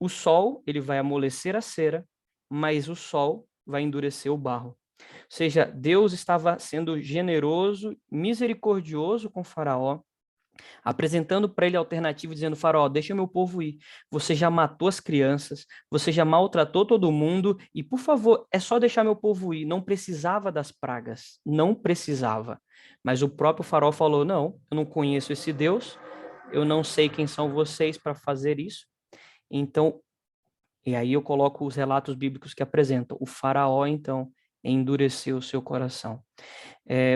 O sol, ele vai amolecer a cera, mas o sol vai endurecer o barro. Ou seja, Deus estava sendo generoso, misericordioso com Faraó, apresentando para ele a alternativa, dizendo, Faraó, deixa meu povo ir. Você já matou as crianças, você já maltratou todo mundo, e, por favor, é só deixar meu povo ir. Não precisava das pragas, não precisava. Mas o próprio Faraó falou, não, eu não conheço esse Deus, eu não sei quem são vocês para fazer isso. Então, e aí eu coloco os relatos bíblicos que apresentam. O Faraó, então, endureceu o seu coração.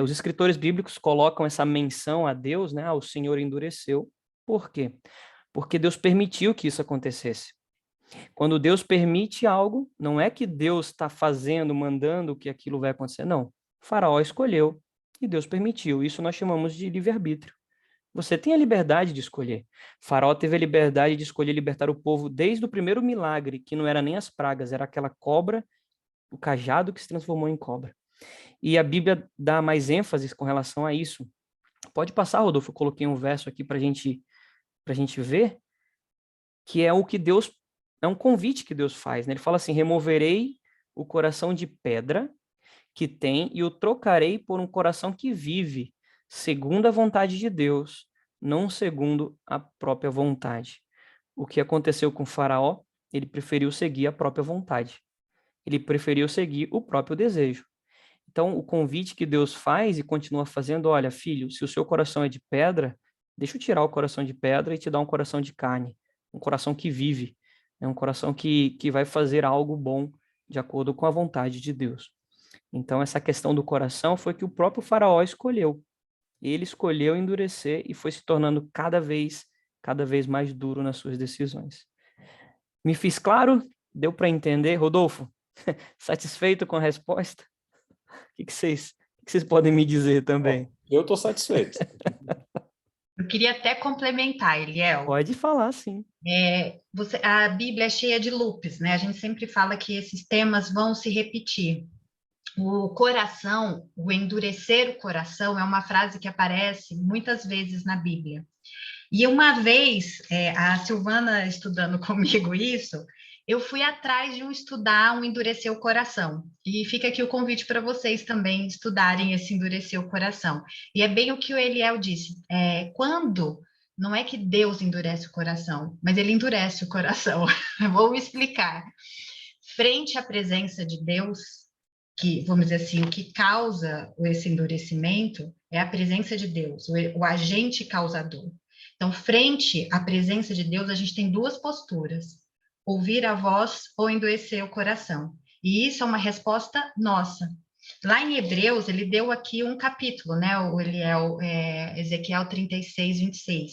Os escritores bíblicos colocam essa menção a Deus, né? O Senhor endureceu. Por quê? Porque Deus permitiu que isso acontecesse. Quando Deus permite algo, não é que Deus está fazendo, mandando que aquilo vai acontecer, não. O Faraó escolheu e Deus permitiu. Isso nós chamamos de livre-arbítrio. Você tem a liberdade de escolher. Faraó teve a liberdade de escolher libertar o povo desde o primeiro milagre, que não era nem as pragas, era aquela cobra, o cajado que se transformou em cobra. E a Bíblia dá mais ênfase com relação a isso. Pode passar, Rodolfo, eu coloquei um verso aqui para a gente ver, que é o que Deus, é um convite que Deus faz, né? Ele fala assim, removerei o coração de pedra que tem e o trocarei por um coração que vive, segundo a vontade de Deus, não segundo a própria vontade. O que aconteceu com Faraó? Ele preferiu seguir a própria vontade. Ele preferiu seguir o próprio desejo. Então, o convite que Deus faz e continua fazendo, olha, filho, se o seu coração é de pedra, deixa eu tirar o coração de pedra e te dar um coração de carne, um coração que vive, um coração que vai fazer algo bom de acordo com a vontade de Deus. Então, essa questão do coração foi que o próprio Faraó escolheu. Ele escolheu endurecer e foi se tornando cada vez cada vez mais duro nas suas decisões. Me fiz claro? Deu para entender? Rodolfo, satisfeito com a resposta? O que vocês podem me dizer também? Eu estou satisfeito. Eu queria até complementar, Eliel. Pode falar, sim. A Bíblia é cheia de loops, né? A gente sempre fala que esses temas vão se repetir. O coração, o endurecer o coração, é uma frase que aparece muitas vezes na Bíblia. E uma vez, a Silvana estudando comigo isso, eu fui atrás de estudar um endurecer o coração. E fica aqui o convite para vocês também estudarem esse endurecer o coração. E é bem o que o Eliel disse. Quando não é que Deus endurece o coração, mas ele endurece o coração. Vou me explicar. Frente à presença de Deus, que, vamos dizer assim, o que causa esse endurecimento é a presença de Deus, o agente causador. Então, frente à presença de Deus, a gente tem duas posturas: ouvir a voz ou endurecer o coração. E isso é uma resposta nossa. Lá em Hebreus, ele deu aqui um capítulo, né? Ele é Ezequiel 36, 26.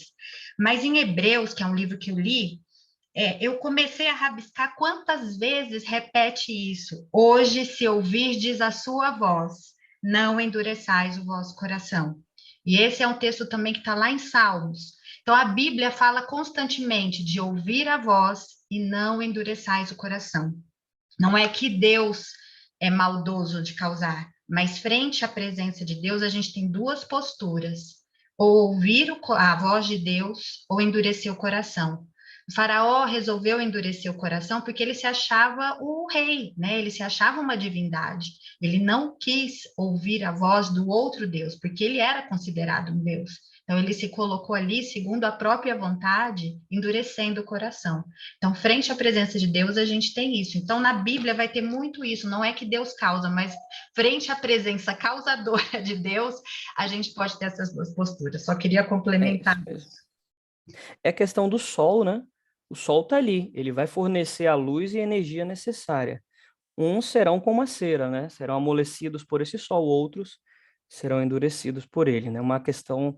Mas em Hebreus, que é um livro que eu li, eu comecei a rabiscar quantas vezes repete isso. Hoje, se ouvirdes a sua voz, não endureçais o vosso coração. E esse é um texto também que está lá em Salmos. Então, a Bíblia fala constantemente de ouvir a voz e não endureçais o coração. Não é que Deus é maldoso de causar, mas frente à presença de Deus, a gente tem duas posturas: ou ouvir a voz de Deus ou endurecer o coração. O faraó resolveu endurecer o coração porque ele se achava o rei, né? Ele se achava uma divindade. Ele não quis ouvir a voz do outro Deus, porque ele era considerado um Deus. Então, ele se colocou ali, segundo a própria vontade, endurecendo o coração. Então, frente à presença de Deus, a gente tem isso. Então, na Bíblia vai ter muito isso. Não é que Deus causa, mas frente à presença causadora de Deus, a gente pode ter essas duas posturas. Só queria complementar isso. É a questão do sol, né? O sol está ali, ele vai fornecer a luz e a energia necessária. Uns serão como a cera, né? Serão amolecidos por esse sol, outros serão endurecidos por ele, né? Uma questão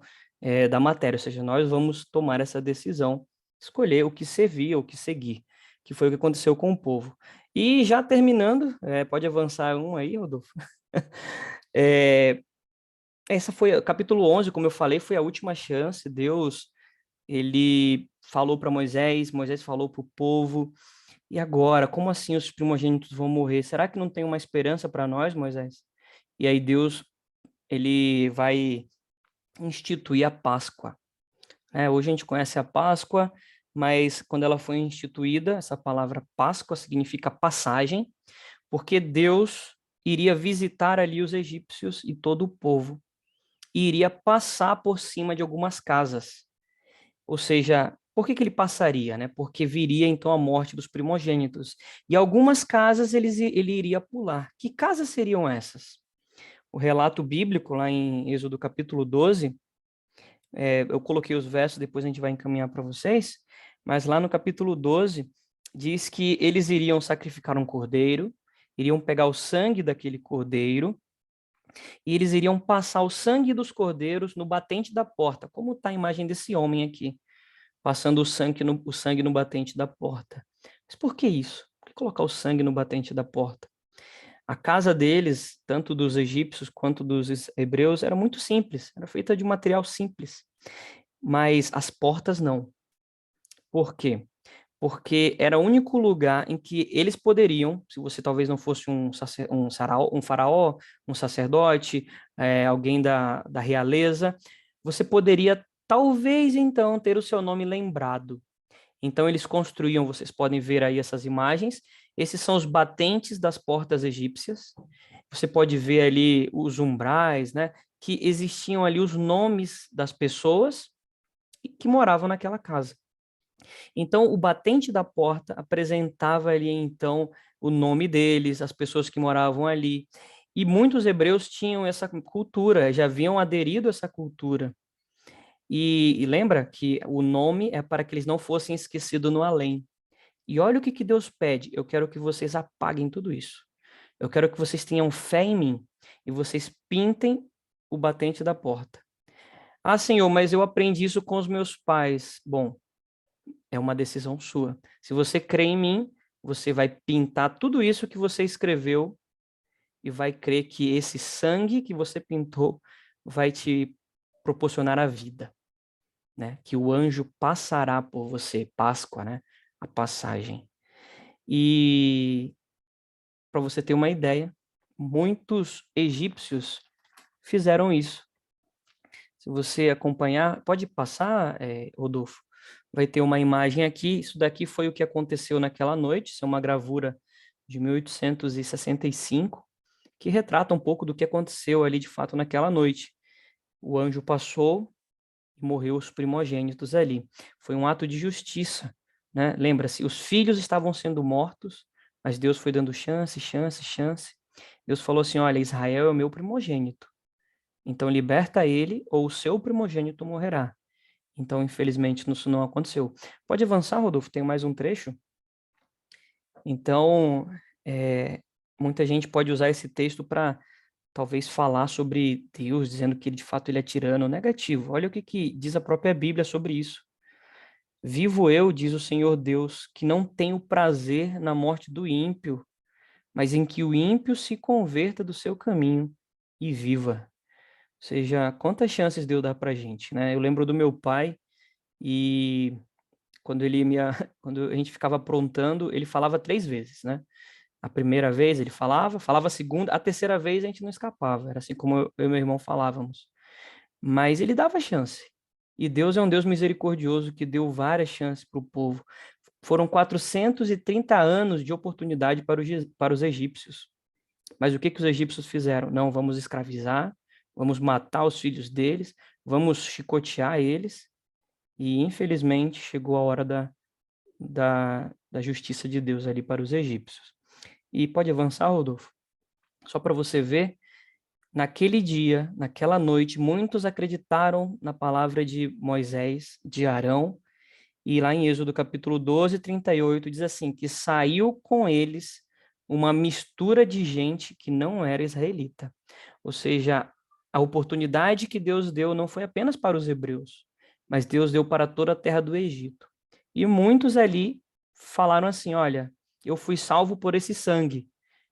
da matéria, ou seja, nós vamos tomar essa decisão, escolher o que servir, o que seguir, que foi o que aconteceu com o povo. E já terminando, pode avançar um aí, Rodolfo? Essa foi, capítulo 11, como eu falei, foi a última chance. Deus, ele falou para Moisés, Moisés falou para o povo: e agora, como assim os primogênitos vão morrer? Será que não tem uma esperança para nós, Moisés? E aí Deus, ele vai instituir a Páscoa. Hoje a gente conhece a Páscoa, mas quando ela foi instituída, essa palavra Páscoa significa passagem, porque Deus iria visitar ali os egípcios e todo o povo, e iria passar por cima de algumas casas. Ou seja, por que ele passaria, né? Porque viria então a morte dos primogênitos. E algumas casas ele iria pular. Que casas seriam essas? O relato bíblico, lá em Êxodo capítulo 12, eu coloquei os versos, depois a gente vai encaminhar para vocês, mas lá no capítulo 12, diz que eles iriam sacrificar um cordeiro, iriam pegar o sangue daquele cordeiro, e eles iriam passar o sangue dos cordeiros no batente da porta, como está a imagem desse homem aqui, passando o sangue no batente da porta. Mas por que isso? Por que colocar o sangue no batente da porta? A casa deles, tanto dos egípcios quanto dos hebreus, era muito simples, era feita de material simples, mas as portas não. Por quê? Porque era o único lugar em que eles poderiam, se você talvez não fosse um faraó, um sacerdote, alguém da realeza, você poderia talvez então ter o seu nome lembrado. Então eles construíam, vocês podem ver aí essas imagens, esses são os batentes das portas egípcias. Você pode ver ali os umbrais, né, que existiam ali os nomes das pessoas que moravam naquela casa. Então, o batente da porta apresentava ali, então, o nome deles, as pessoas que moravam ali. E muitos hebreus tinham essa cultura, já haviam aderido a essa cultura. E lembra que o nome é para que eles não fossem esquecidos no além. E olha o que Deus pede: eu quero que vocês apaguem tudo isso. Eu quero que vocês tenham fé em mim e vocês pintem o batente da porta. Ah, Senhor, mas eu aprendi isso com os meus pais. Bom, é uma decisão sua. Se você crê em mim, você vai pintar tudo isso que você escreveu e vai crer que esse sangue que você pintou vai te proporcionar a vida, né? Que o anjo passará por você, Páscoa, né? A passagem. E para você ter uma ideia, muitos egípcios fizeram isso. Se você acompanhar, pode passar, Rodolfo? Vai ter uma imagem aqui. Isso daqui foi o que aconteceu naquela noite. Isso é uma gravura de 1865, que retrata um pouco do que aconteceu ali de fato naquela noite. O anjo passou e morreu os primogênitos ali. Foi um ato de justiça, né? Lembra-se, os filhos estavam sendo mortos, mas Deus foi dando chance, chance, chance. Deus falou assim: olha, Israel é o meu primogênito. Então liberta ele ou o seu primogênito morrerá. Então, infelizmente, isso não aconteceu. Pode avançar, Rodolfo? Tem mais um trecho? Então, muita gente pode usar esse texto para talvez falar sobre Deus, dizendo que ele, de fato ele é tirano. Negativo. Olha o que diz a própria Bíblia sobre isso. Vivo eu, diz o Senhor Deus, que não tenho prazer na morte do ímpio, mas em que o ímpio se converta do seu caminho e viva. Ou seja, quantas chances Deus dá para a gente, né? Eu lembro do meu pai e quando quando a gente ficava aprontando, ele falava 3 vezes, né? A primeira vez ele falava a segunda, a terceira vez a gente não escapava. Era assim como eu e meu irmão falávamos. Mas ele dava chance. E Deus é um Deus misericordioso que deu várias chances para o povo. Foram 430 anos de oportunidade para os egípcios. Mas o que os egípcios fizeram? Não, vamos escravizar, vamos matar os filhos deles, vamos chicotear eles. E, infelizmente, chegou a hora da justiça de Deus ali para os egípcios. E pode avançar, Rodolfo? Só para você ver, naquele dia, naquela noite, muitos acreditaram na palavra de Moisés, de Arão, e lá em Êxodo capítulo 12, 38, diz assim, que saiu com eles uma mistura de gente que não era israelita. Ou seja, a oportunidade que Deus deu não foi apenas para os hebreus, mas Deus deu para toda a terra do Egito. E muitos ali falaram assim, olha, eu fui salvo por esse sangue,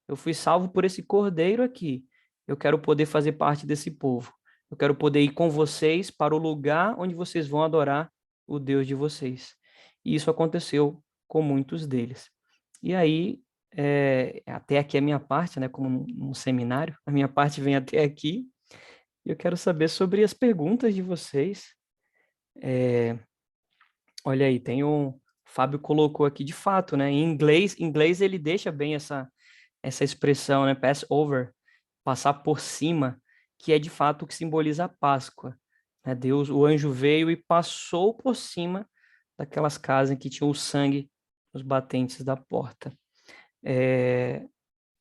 eu fui salvo por esse cordeiro aqui, eu quero poder fazer parte desse povo, eu quero poder ir com vocês para o lugar onde vocês vão adorar o Deus de vocês. E isso aconteceu com muitos deles. E aí, até aqui a minha parte, né, como um seminário, a minha parte vem até aqui, e eu quero saber sobre as perguntas de vocês. Olha aí, Fábio colocou aqui de fato, né, em inglês ele deixa bem essa expressão, né, pass over, passar por cima, que é de fato o que simboliza a Páscoa. Né? Deus, o anjo veio e passou por cima daquelas casas em que tinha o sangue nos batentes da porta.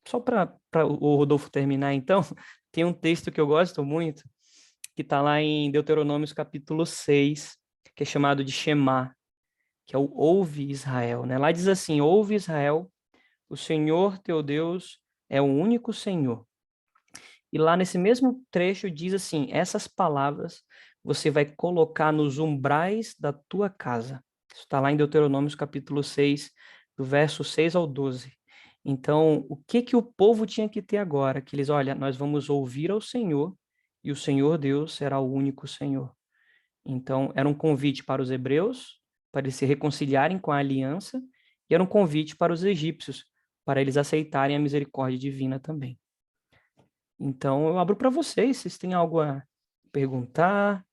Só para o Rodolfo terminar, então, tem um texto que eu gosto muito, que está lá em Deuteronômios capítulo 6, que é chamado de Shema, que é o Ouve Israel. Né? Lá diz assim, Ouve Israel, o Senhor teu Deus é o único Senhor. E lá nesse mesmo trecho diz assim, essas palavras você vai colocar nos umbrais da tua casa. Isso está lá em Deuteronômio capítulo 6, do verso 6 ao 12. Então, o que o povo tinha que ter agora? Que eles, olha, nós vamos ouvir ao Senhor e o Senhor Deus será o único Senhor. Então, era um convite para os hebreus, para eles se reconciliarem com a aliança, e era um convite para os egípcios, para eles aceitarem a misericórdia divina também. Então, eu abro para vocês têm algo a perguntar,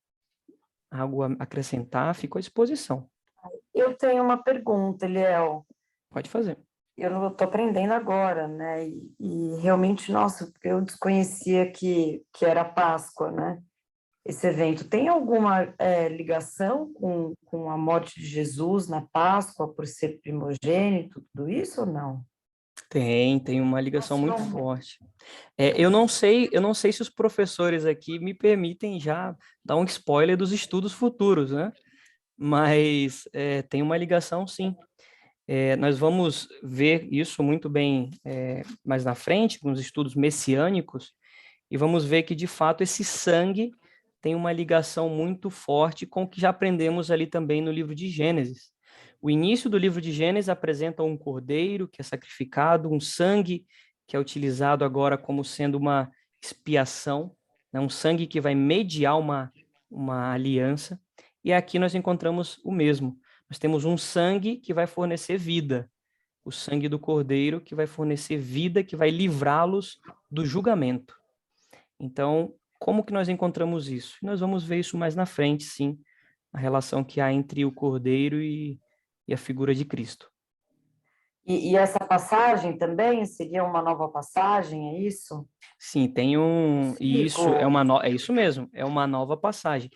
algo a acrescentar, fico à disposição. Eu tenho uma pergunta, Eliel. Pode fazer. Eu estou aprendendo agora, né? E realmente, nossa, eu desconhecia que era Páscoa, né? Esse evento. Tem alguma ligação com a morte de Jesus na Páscoa, por ser primogênito, tudo isso ou não? Tem uma ligação muito forte. Eu não sei se os professores aqui me permitem já dar um spoiler dos estudos futuros, né? Mas tem uma ligação, sim. Nós vamos ver isso muito bem mais na frente, com os estudos messiânicos, e vamos ver que, de fato, esse sangue tem uma ligação muito forte com o que já aprendemos ali também no livro de Gênesis. O início do livro de Gênesis apresenta um cordeiro que é sacrificado, um sangue que é utilizado agora como sendo uma expiação, né? Um sangue que vai mediar uma aliança. E aqui nós encontramos o mesmo. Nós temos um sangue que vai fornecer vida, o sangue do cordeiro que vai fornecer vida, que vai livrá-los do julgamento. Então, como que nós encontramos isso? Nós vamos ver isso mais na frente, sim, a relação que há entre o cordeiro e a figura de Cristo. E essa passagem também seria uma nova passagem, é isso? Sim, tem um... Isso, Ficou. é isso mesmo, é uma nova passagem.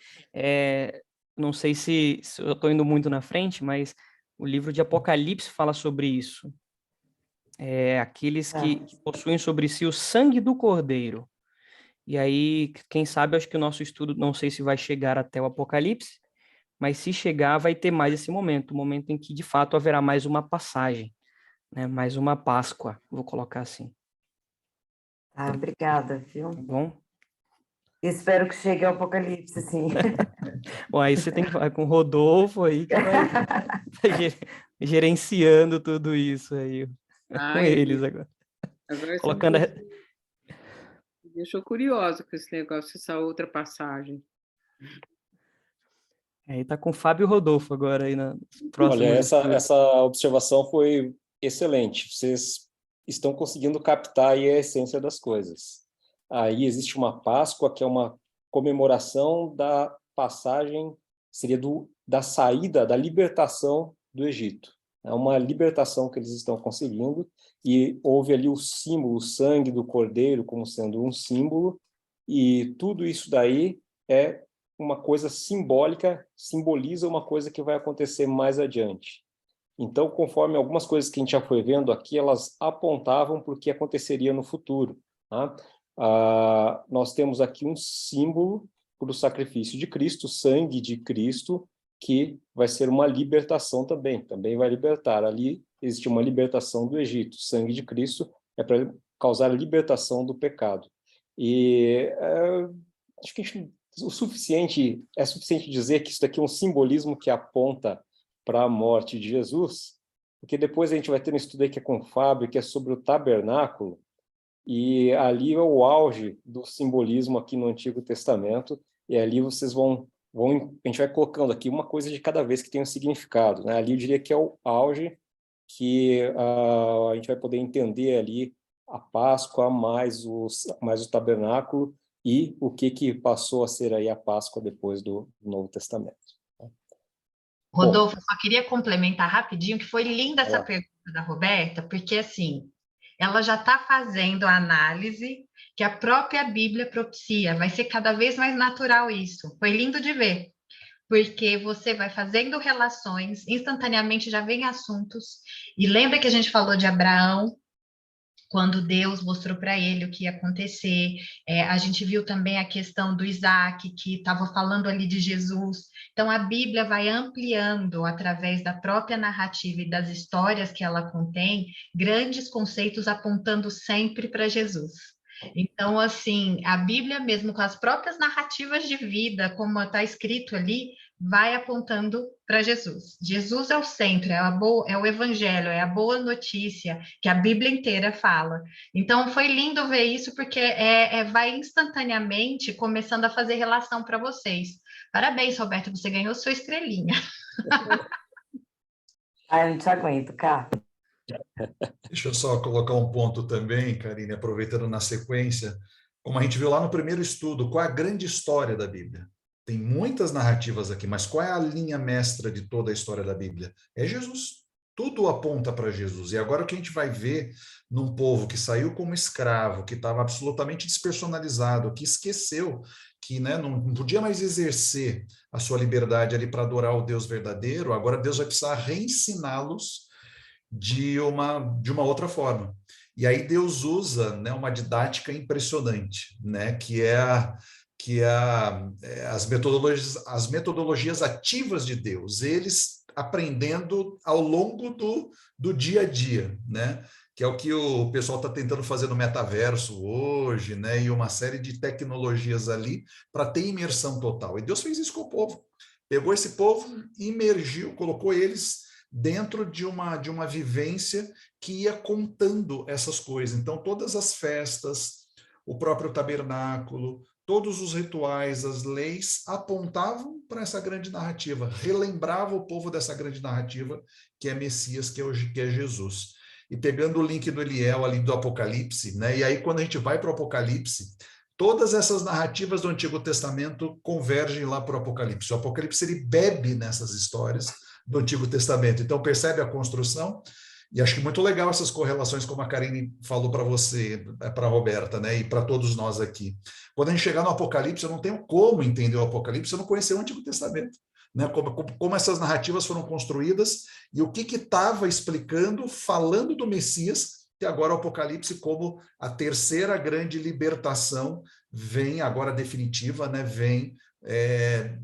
Não sei se eu estou indo muito na frente, mas o livro de Apocalipse fala sobre isso. Aqueles que possuem sobre si o sangue do cordeiro. E aí, quem sabe, acho que o nosso estudo, não sei se vai chegar até o Apocalipse, mas se chegar, vai ter mais esse momento, o momento em que, de fato, haverá mais uma passagem, né? Mais uma Páscoa, vou colocar assim. Ah, obrigada, viu? Tá bom? Espero que chegue ao Apocalipse, sim. Bom, aí você tem que falar com o Rodolfo aí, que vai gerenciando tudo isso aí, com eles agora. Agora Colocando me deixou curiosa com esse negócio, essa outra passagem. Aí tá com o Fábio e o Rodolfo agora aí na próxima. Olha, essa observação foi excelente. Vocês estão conseguindo captar aí a essência das coisas. Aí existe uma Páscoa, que é uma comemoração da passagem, seria da saída, da libertação do Egito. É uma libertação que eles estão conseguindo, e houve ali o símbolo, o sangue do cordeiro como sendo um símbolo, e tudo isso daí é uma coisa simbólica, simboliza uma coisa que vai acontecer mais adiante. Então, conforme algumas coisas que a gente já foi vendo aqui, elas apontavam para o que aconteceria no futuro. Tá? Nós temos aqui um símbolo para o sacrifício de Cristo, o sangue de Cristo, que vai ser uma libertação também vai libertar. Ali existe uma libertação do Egito. O sangue de Cristo é para causar a libertação do pecado. E acho que é suficiente dizer que isso daqui é um simbolismo que aponta para a morte de Jesus, porque depois a gente vai ter um estudo aí que é com o Fábio, que é sobre o tabernáculo, e ali é o auge do simbolismo aqui no Antigo Testamento, e ali vocês a gente vai colocando aqui uma coisa de cada vez que tem um significado, né? Ali eu diria que é o auge que a gente vai poder entender ali a Páscoa mais o tabernáculo e o que passou a ser aí a Páscoa depois do Novo Testamento. Rodolfo, eu só queria complementar rapidinho, que foi linda essa pergunta da Roberta, porque assim, ela já está fazendo a análise que a própria Bíblia propicia, vai ser cada vez mais natural isso. Foi lindo de ver, porque você vai fazendo relações, instantaneamente já vem assuntos, e lembra que a gente falou de Abraão, quando Deus mostrou para ele o que ia acontecer. A gente viu também a questão do Isaac, que estava falando ali de Jesus. Então, a Bíblia vai ampliando, através da própria narrativa e das histórias que ela contém, grandes conceitos apontando sempre para Jesus. Então, assim, a Bíblia mesmo, com as próprias narrativas de vida, como está escrito ali, vai apontando para Jesus. Jesus é o centro, é o evangelho, é a boa notícia que a Bíblia inteira fala. Então, foi lindo ver isso, porque vai instantaneamente começando a fazer relação para vocês. Parabéns, Roberto, você ganhou sua estrelinha. Ai, eu não te aguento, Cá. Deixa eu só colocar um ponto também, Karine, aproveitando na sequência, como a gente viu lá no primeiro estudo, qual é a grande história da Bíblia? Tem muitas narrativas aqui, mas qual é a linha mestra de toda a história da Bíblia? É Jesus. Tudo aponta para Jesus. E agora o que a gente vai ver num povo que saiu como escravo, que estava absolutamente despersonalizado, que esqueceu que, né, não podia mais exercer a sua liberdade ali para adorar o Deus verdadeiro, agora Deus vai precisar reensiná-los de uma outra forma. E aí Deus usa, né, uma didática impressionante, né, que é as metodologias ativas de Deus, eles aprendendo ao longo do dia a dia, né? Que é o que o pessoal está tentando fazer no metaverso hoje, né? E uma série de tecnologias ali para ter imersão total. E Deus fez isso com o povo. Pegou esse povo, imergiu, colocou eles dentro de uma vivência que ia contando essas coisas. Então, todas as festas, o próprio tabernáculo, todos os rituais, as leis apontavam para essa grande narrativa, relembrava o povo dessa grande narrativa que é Messias, que é Jesus. E pegando o link do Eliel ali do Apocalipse, né? E aí quando a gente vai para o Apocalipse, todas essas narrativas do Antigo Testamento convergem lá para o Apocalipse. O Apocalipse ele bebe nessas histórias do Antigo Testamento. Então percebe a construção. E acho que muito legal essas correlações, como a Karine falou para você, para a Roberta, né, e para todos nós aqui. Quando a gente chegar no Apocalipse, eu não tenho como entender o Apocalipse se eu não conhecer o Antigo Testamento. Né, como essas narrativas foram construídas e o que estava explicando, falando do Messias, que agora o Apocalipse, como a terceira grande libertação, vem agora definitiva, né, vem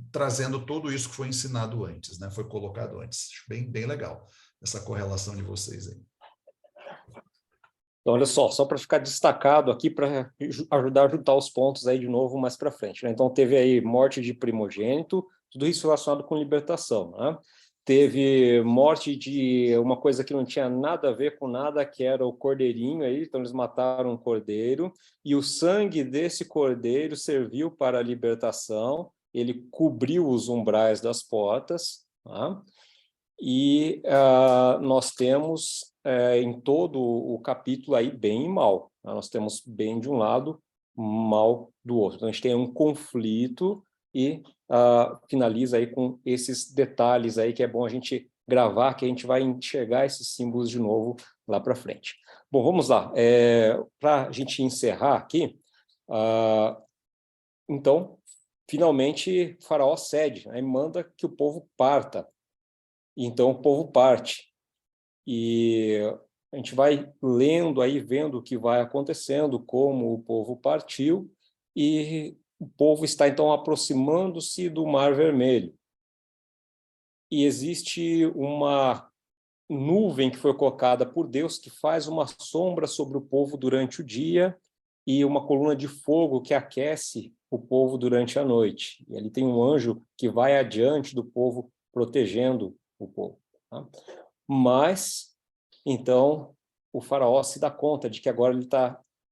trazendo tudo isso que foi ensinado antes, né, foi colocado antes. Acho bem legal essa correlação de vocês aí. Então, olha só para ficar destacado aqui, para ajudar a juntar os pontos aí de novo mais para frente, né? Então, teve aí morte de primogênito, tudo isso relacionado com libertação, né? Teve morte de uma coisa que não tinha nada a ver com nada, que era o cordeirinho aí, então eles mataram um cordeiro, e o sangue desse cordeiro serviu para a libertação, ele cobriu os umbrais das portas, tá? E nós temos em todo o capítulo aí bem e mal. Tá? Nós temos bem de um lado, mal do outro. Então, a gente tem um conflito e finaliza aí com esses detalhes aí que é bom a gente gravar, que a gente vai enxergar esses símbolos de novo lá para frente. Bom, vamos lá. Para a gente encerrar aqui, então, finalmente, Faraó cede, aí manda que o povo parta. Então o povo parte e a gente vai lendo aí, vendo o que vai acontecendo, como o povo partiu e o povo está então aproximando-se do Mar Vermelho. E existe uma nuvem que foi colocada por Deus que faz uma sombra sobre o povo durante o dia e uma coluna de fogo que aquece o povo durante a noite. E ali tem um anjo que vai adiante do povo protegendo o povo. Tá? Mas, então, o faraó se dá conta de que agora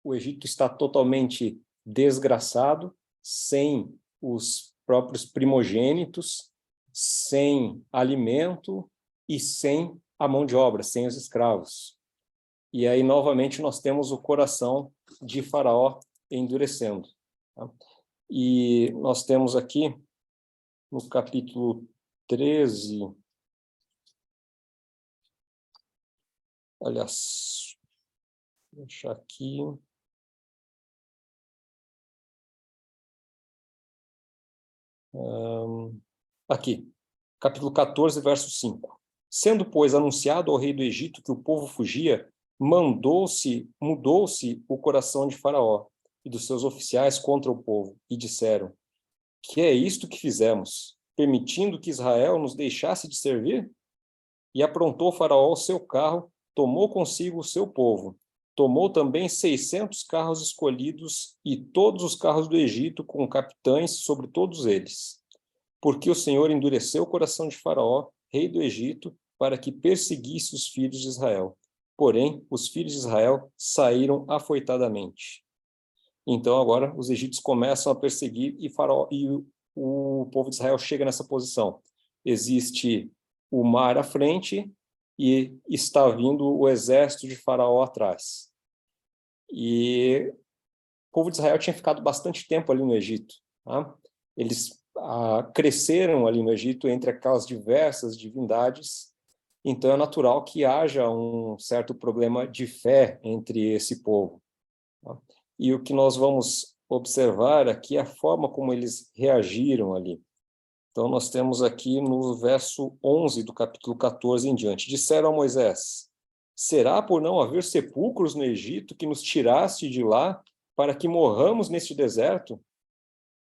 o Egito está totalmente desgraçado, sem os próprios primogênitos, sem alimento e sem a mão de obra, sem os escravos. E aí, novamente, nós temos o coração de Faraó endurecendo. Tá? E nós temos aqui, no capítulo 13, aliás, vou deixar aqui. Aqui, capítulo 14, verso 5. Sendo, pois, anunciado ao rei do Egito que o povo fugia, mudou-se o coração de Faraó e dos seus oficiais contra o povo, e disseram: que é isto que fizemos, permitindo que Israel nos deixasse de servir? E aprontou Faraó o seu carro, tomou consigo o seu povo, tomou também 600 carros escolhidos e todos os carros do Egito com capitães sobre todos eles. Porque o Senhor endureceu o coração de Faraó, rei do Egito, para que perseguisse os filhos de Israel. Porém, os filhos de Israel saíram afoitadamente. Então, agora, os egípcios começam a perseguir e o povo de Israel chega nessa posição. Existe o mar à frente e está vindo o exército de Faraó atrás. E o povo de Israel tinha ficado bastante tempo ali no Egito. Tá? Eles cresceram ali no Egito entre aquelas diversas divindades, então é natural que haja um certo problema de fé entre esse povo. Tá? E o que nós vamos observar aqui é a forma como eles reagiram ali. Então, nós temos aqui no verso 11 do capítulo 14 em diante. Disseram a Moisés: será por não haver sepulcros no Egito que nos tiraste de lá para que morramos neste deserto?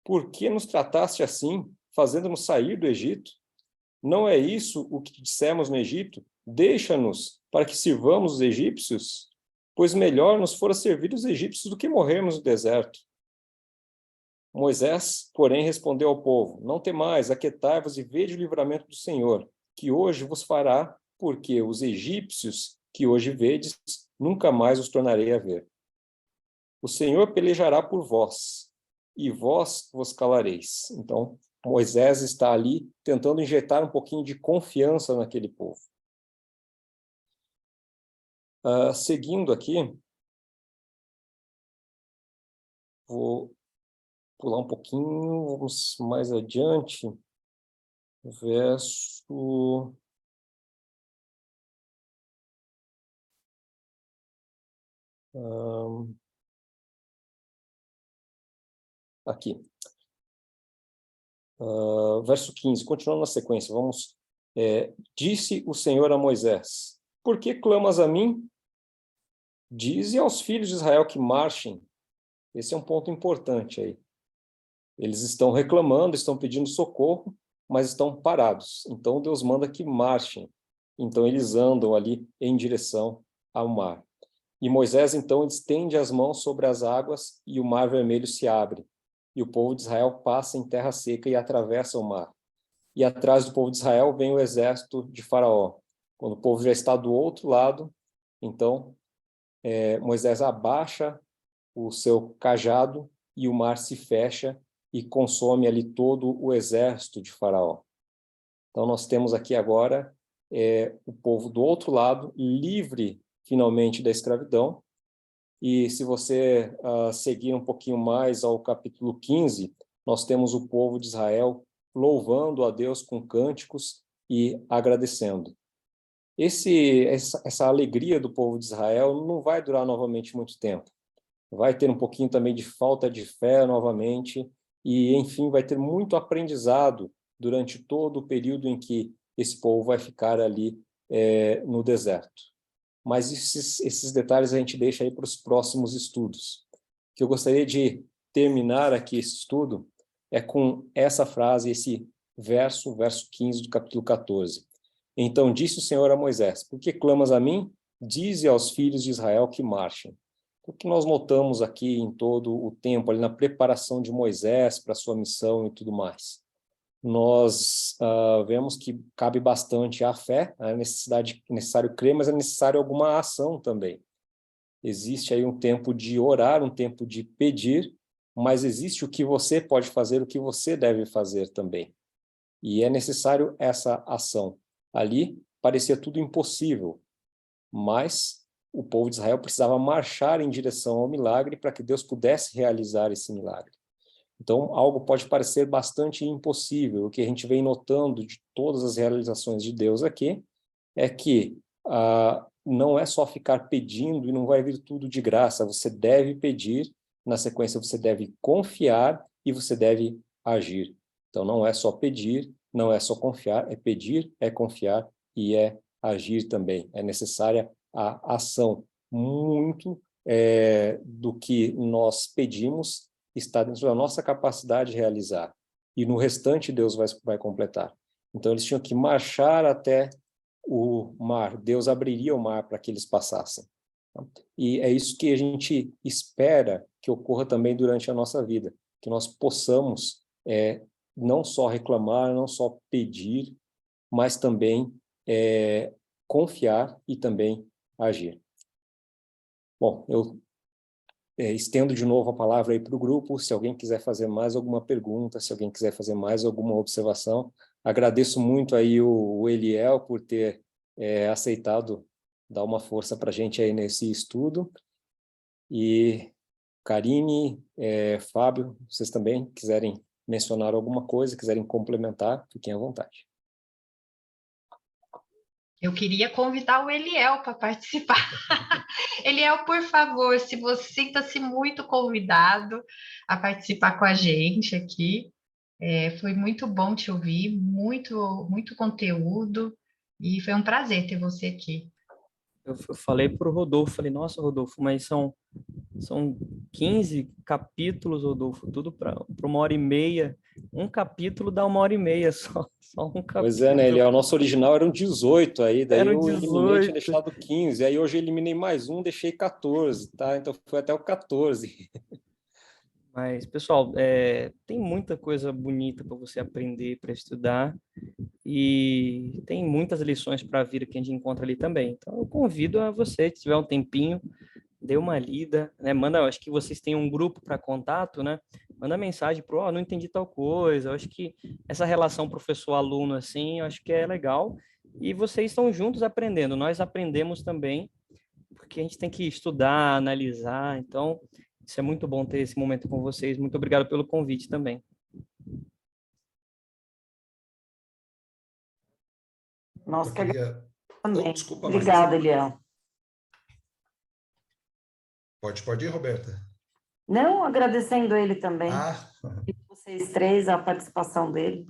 Por que nos trataste assim, fazendo-nos sair do Egito? Não é isso o que dissemos no Egito? Deixa-nos para que sirvamos os egípcios? Pois melhor nos fora servir os egípcios do que morrermos no deserto. Moisés, porém, respondeu ao povo: não temais, aquietai-vos e vede o livramento do Senhor, que hoje vos fará porque os egípcios que hoje vedes, nunca mais os tornarei a ver. O Senhor pelejará por vós, e vós vos calareis. Então, Moisés está ali tentando injetar um pouquinho de confiança naquele povo. Seguindo aqui, vou pular um pouquinho, vamos mais adiante, verso... aqui. Verso 15, continuando na sequência, vamos... disse o Senhor a Moisés, por que clamas a mim? Dize aos filhos de Israel que marchem. Esse é um ponto importante aí. Eles estão reclamando, estão pedindo socorro, mas estão parados. Então Deus manda que marchem. Então eles andam ali em direção ao mar. E Moisés então estende as mãos sobre as águas e o mar vermelho se abre. E o povo de Israel passa em terra seca e atravessa o mar. E atrás do povo de Israel vem o exército de Faraó. Quando o povo já está do outro lado, então Moisés abaixa o seu cajado e o mar se fecha e consome ali todo o exército de Faraó. Então nós temos aqui agora o povo do outro lado, livre finalmente da escravidão. E se você seguir um pouquinho mais ao capítulo 15, nós temos o povo de Israel louvando a Deus com cânticos e agradecendo. Essa alegria do povo de Israel não vai durar novamente muito tempo. Vai ter um pouquinho também de falta de fé novamente e, enfim, vai ter muito aprendizado durante todo o período em que esse povo vai ficar ali no deserto. Mas esses detalhes a gente deixa aí para os próximos estudos. O que eu gostaria de terminar aqui esse estudo é com essa frase, esse verso 15 do capítulo 14. Então disse o Senhor a Moisés, por que clamas a mim? Dize aos filhos de Israel que marchem. O que nós notamos aqui em todo o tempo, ali na preparação de Moisés para a sua missão e tudo mais? Nós vemos que cabe bastante a fé, é necessário crer, mas é necessário alguma ação também. Existe aí um tempo de orar, um tempo de pedir, mas existe o que você pode fazer, o que você deve fazer também. E é necessário essa ação. Ali parecia tudo impossível, mas o povo de Israel precisava marchar em direção ao milagre para que Deus pudesse realizar esse milagre. Então, algo pode parecer bastante impossível. O que a gente vem notando de todas as realizações de Deus aqui é que não é só ficar pedindo e não vai vir tudo de graça. Você deve pedir, na sequência você deve confiar e você deve agir. Então, não é só pedir, não é só confiar, é pedir, é confiar e é agir também. É necessária a ação. Muito do que nós pedimos está dentro da nossa capacidade de realizar. E no restante Deus vai completar. Então eles tinham que marchar até o mar. Deus abriria o mar para que eles passassem. E é isso que a gente espera que ocorra também durante a nossa vida. Que nós possamos não só reclamar, não só pedir, mas também confiar e também agir. Bom, eu estendo de novo a palavra aí para o grupo, se alguém quiser fazer mais alguma pergunta, se alguém quiser fazer mais alguma observação. Agradeço muito aí o Eliel por ter aceitado dar uma força para a gente aí nesse estudo. E Karine, Fábio, vocês também quiserem mencionar alguma coisa, quiserem complementar, fiquem à vontade. Eu queria convidar o Eliel para participar. Eliel, por favor, se você sinta-se muito convidado a participar com a gente aqui. Foi muito bom te ouvir, muito conteúdo, e foi um prazer ter você aqui. Eu falei para o Rodolfo, falei, nossa, Rodolfo, mas são 15 capítulos, Rodolfo, tudo para 1h30. Um capítulo dá 1h30 só um capítulo. Pois é, né? O nosso original eram 18 aí, daí eu eliminei, tinha deixado 15, aí hoje eu eliminei mais um, deixei 14, tá? Então foi até o 14. Mas, pessoal, tem muita coisa bonita para você aprender, para estudar, e tem muitas lições para a vida que a gente encontra ali também. Então, eu convido a você, se tiver um tempinho, dê uma lida, né? Acho que vocês têm um grupo para contato, né? Manda mensagem pro, não entendi tal coisa. Eu acho que essa relação professor-aluno, assim, eu acho que é legal. E vocês estão juntos aprendendo. Nós aprendemos também, porque a gente tem que estudar, analisar. Então, isso é muito bom ter esse momento com vocês. Muito obrigado pelo convite também. Nós Eu que queria... também. desculpa, Obrigada, Eliel. Pode ir, Roberta. Não, agradecendo ele também, Ah, vocês três, a participação dele.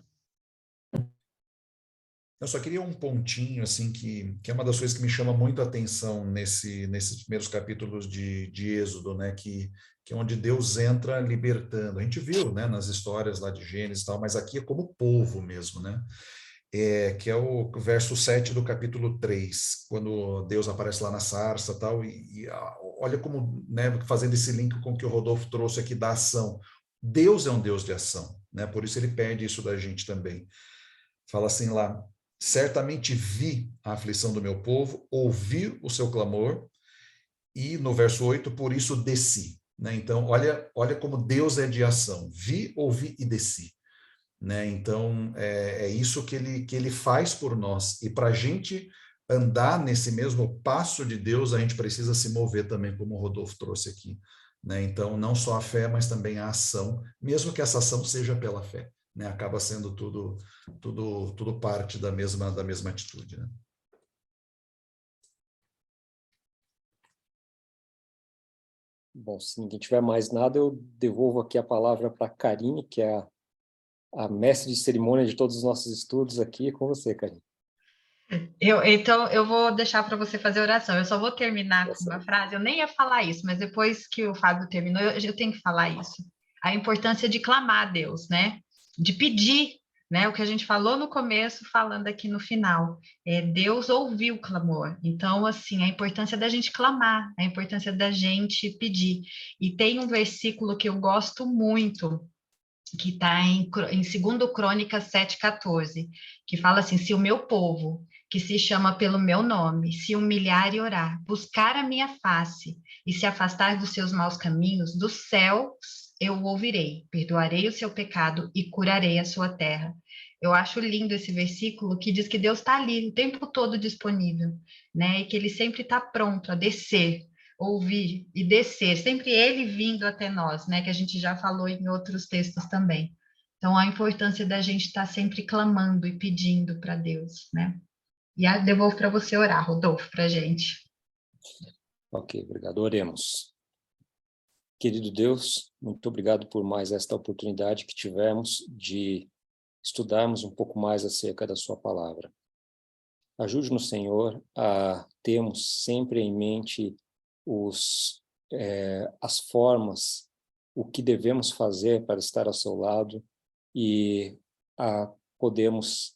eu só queria um pontinho, assim, que é uma das coisas que me chama muito a atenção nesses primeiros capítulos de Êxodo, né, que é onde Deus entra libertando. A gente viu, né, nas histórias lá de Gênesis e tal, mas aqui é como povo mesmo, né, que é o verso 7 do capítulo 3, quando Deus aparece lá na sarça e tal, olha como, né, fazendo esse link com o que o Rodolfo trouxe aqui da ação. Deus é um Deus de ação, né, por isso ele pede isso da gente também. Fala assim lá: certamente vi a aflição do meu povo, ouvi o seu clamor, e no verso 8, por isso desci. Né? Então, olha como Deus é de ação. Vi, ouvi e desci. Né? Então, é isso que ele faz por nós. E para a gente andar nesse mesmo passo de Deus, a gente precisa se mover também, como o Rodolfo trouxe aqui. Né? Então, não só a fé, mas também a ação, mesmo que essa ação seja pela fé. Né? Acaba sendo tudo parte da mesma atitude. Né? Bom, se ninguém tiver mais nada, eu devolvo aqui a palavra para a Karine, que é a mestre de cerimônia de todos os nossos estudos aqui. É com você, Karine. Então, eu vou deixar para você fazer a oração. Eu só vou terminar com uma frase. Eu nem ia falar isso, mas depois que o Fábio terminou, eu tenho que falar isso. A importância de clamar a Deus, né? De pedir, né? O que a gente falou no começo, falando aqui no final. Deus ouviu o clamor. Então, assim, a importância da gente clamar, a importância da gente pedir. E tem um versículo que eu gosto muito, que está em 2 Crônicas 7,14, que fala assim: se o meu povo, que se chama pelo meu nome, se humilhar e orar, buscar a minha face e se afastar dos seus maus caminhos, dos céus eu o ouvirei, perdoarei o seu pecado e curarei a sua terra. Eu acho lindo esse versículo que diz que Deus está ali o tempo todo disponível, né? E que ele sempre está pronto a descer, ouvir e descer, sempre ele vindo até nós, né? Que a gente já falou em outros textos também. Então, a importância da gente estar sempre clamando e pedindo para Deus, né? E devolvo para você orar, Rodolfo, para a gente. Ok, obrigado. Oremos. Querido Deus, muito obrigado por mais esta oportunidade que tivemos de estudarmos um pouco mais acerca da sua palavra. Ajude-nos, Senhor, a termos sempre em mente as formas, o que devemos fazer para estar ao seu lado e a podermos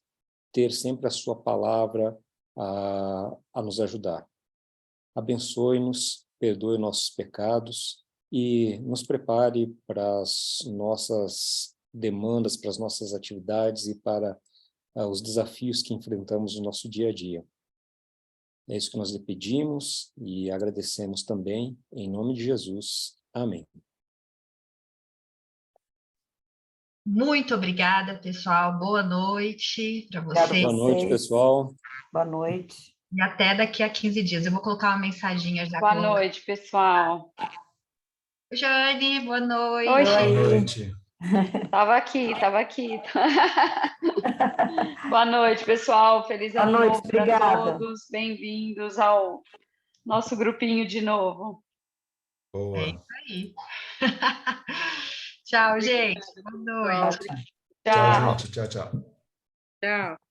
ter sempre a sua palavra a nos ajudar. Abençoe-nos, perdoe nossos pecados e nos prepare para as nossas demandas, para as nossas atividades e para os desafios que enfrentamos no nosso dia a dia. É isso que nós lhe pedimos e agradecemos também, em nome de Jesus. Amém. Muito obrigada, pessoal. Boa noite para vocês. Boa noite, pessoal. Boa noite. E até daqui a 15 dias. Eu vou colocar uma mensaginha já. Boa noite, pessoal. Jane, boa noite. Oi, Boa noite. Tava aqui. Boa noite, pessoal. Feliz Boa ano noite, novo para obrigada. todos. Bem-vindos ao nosso grupinho de novo. Boa. É isso aí. Tchau, gente. Boa noite. Tchau, gente. Tchau, tchau. Tchau.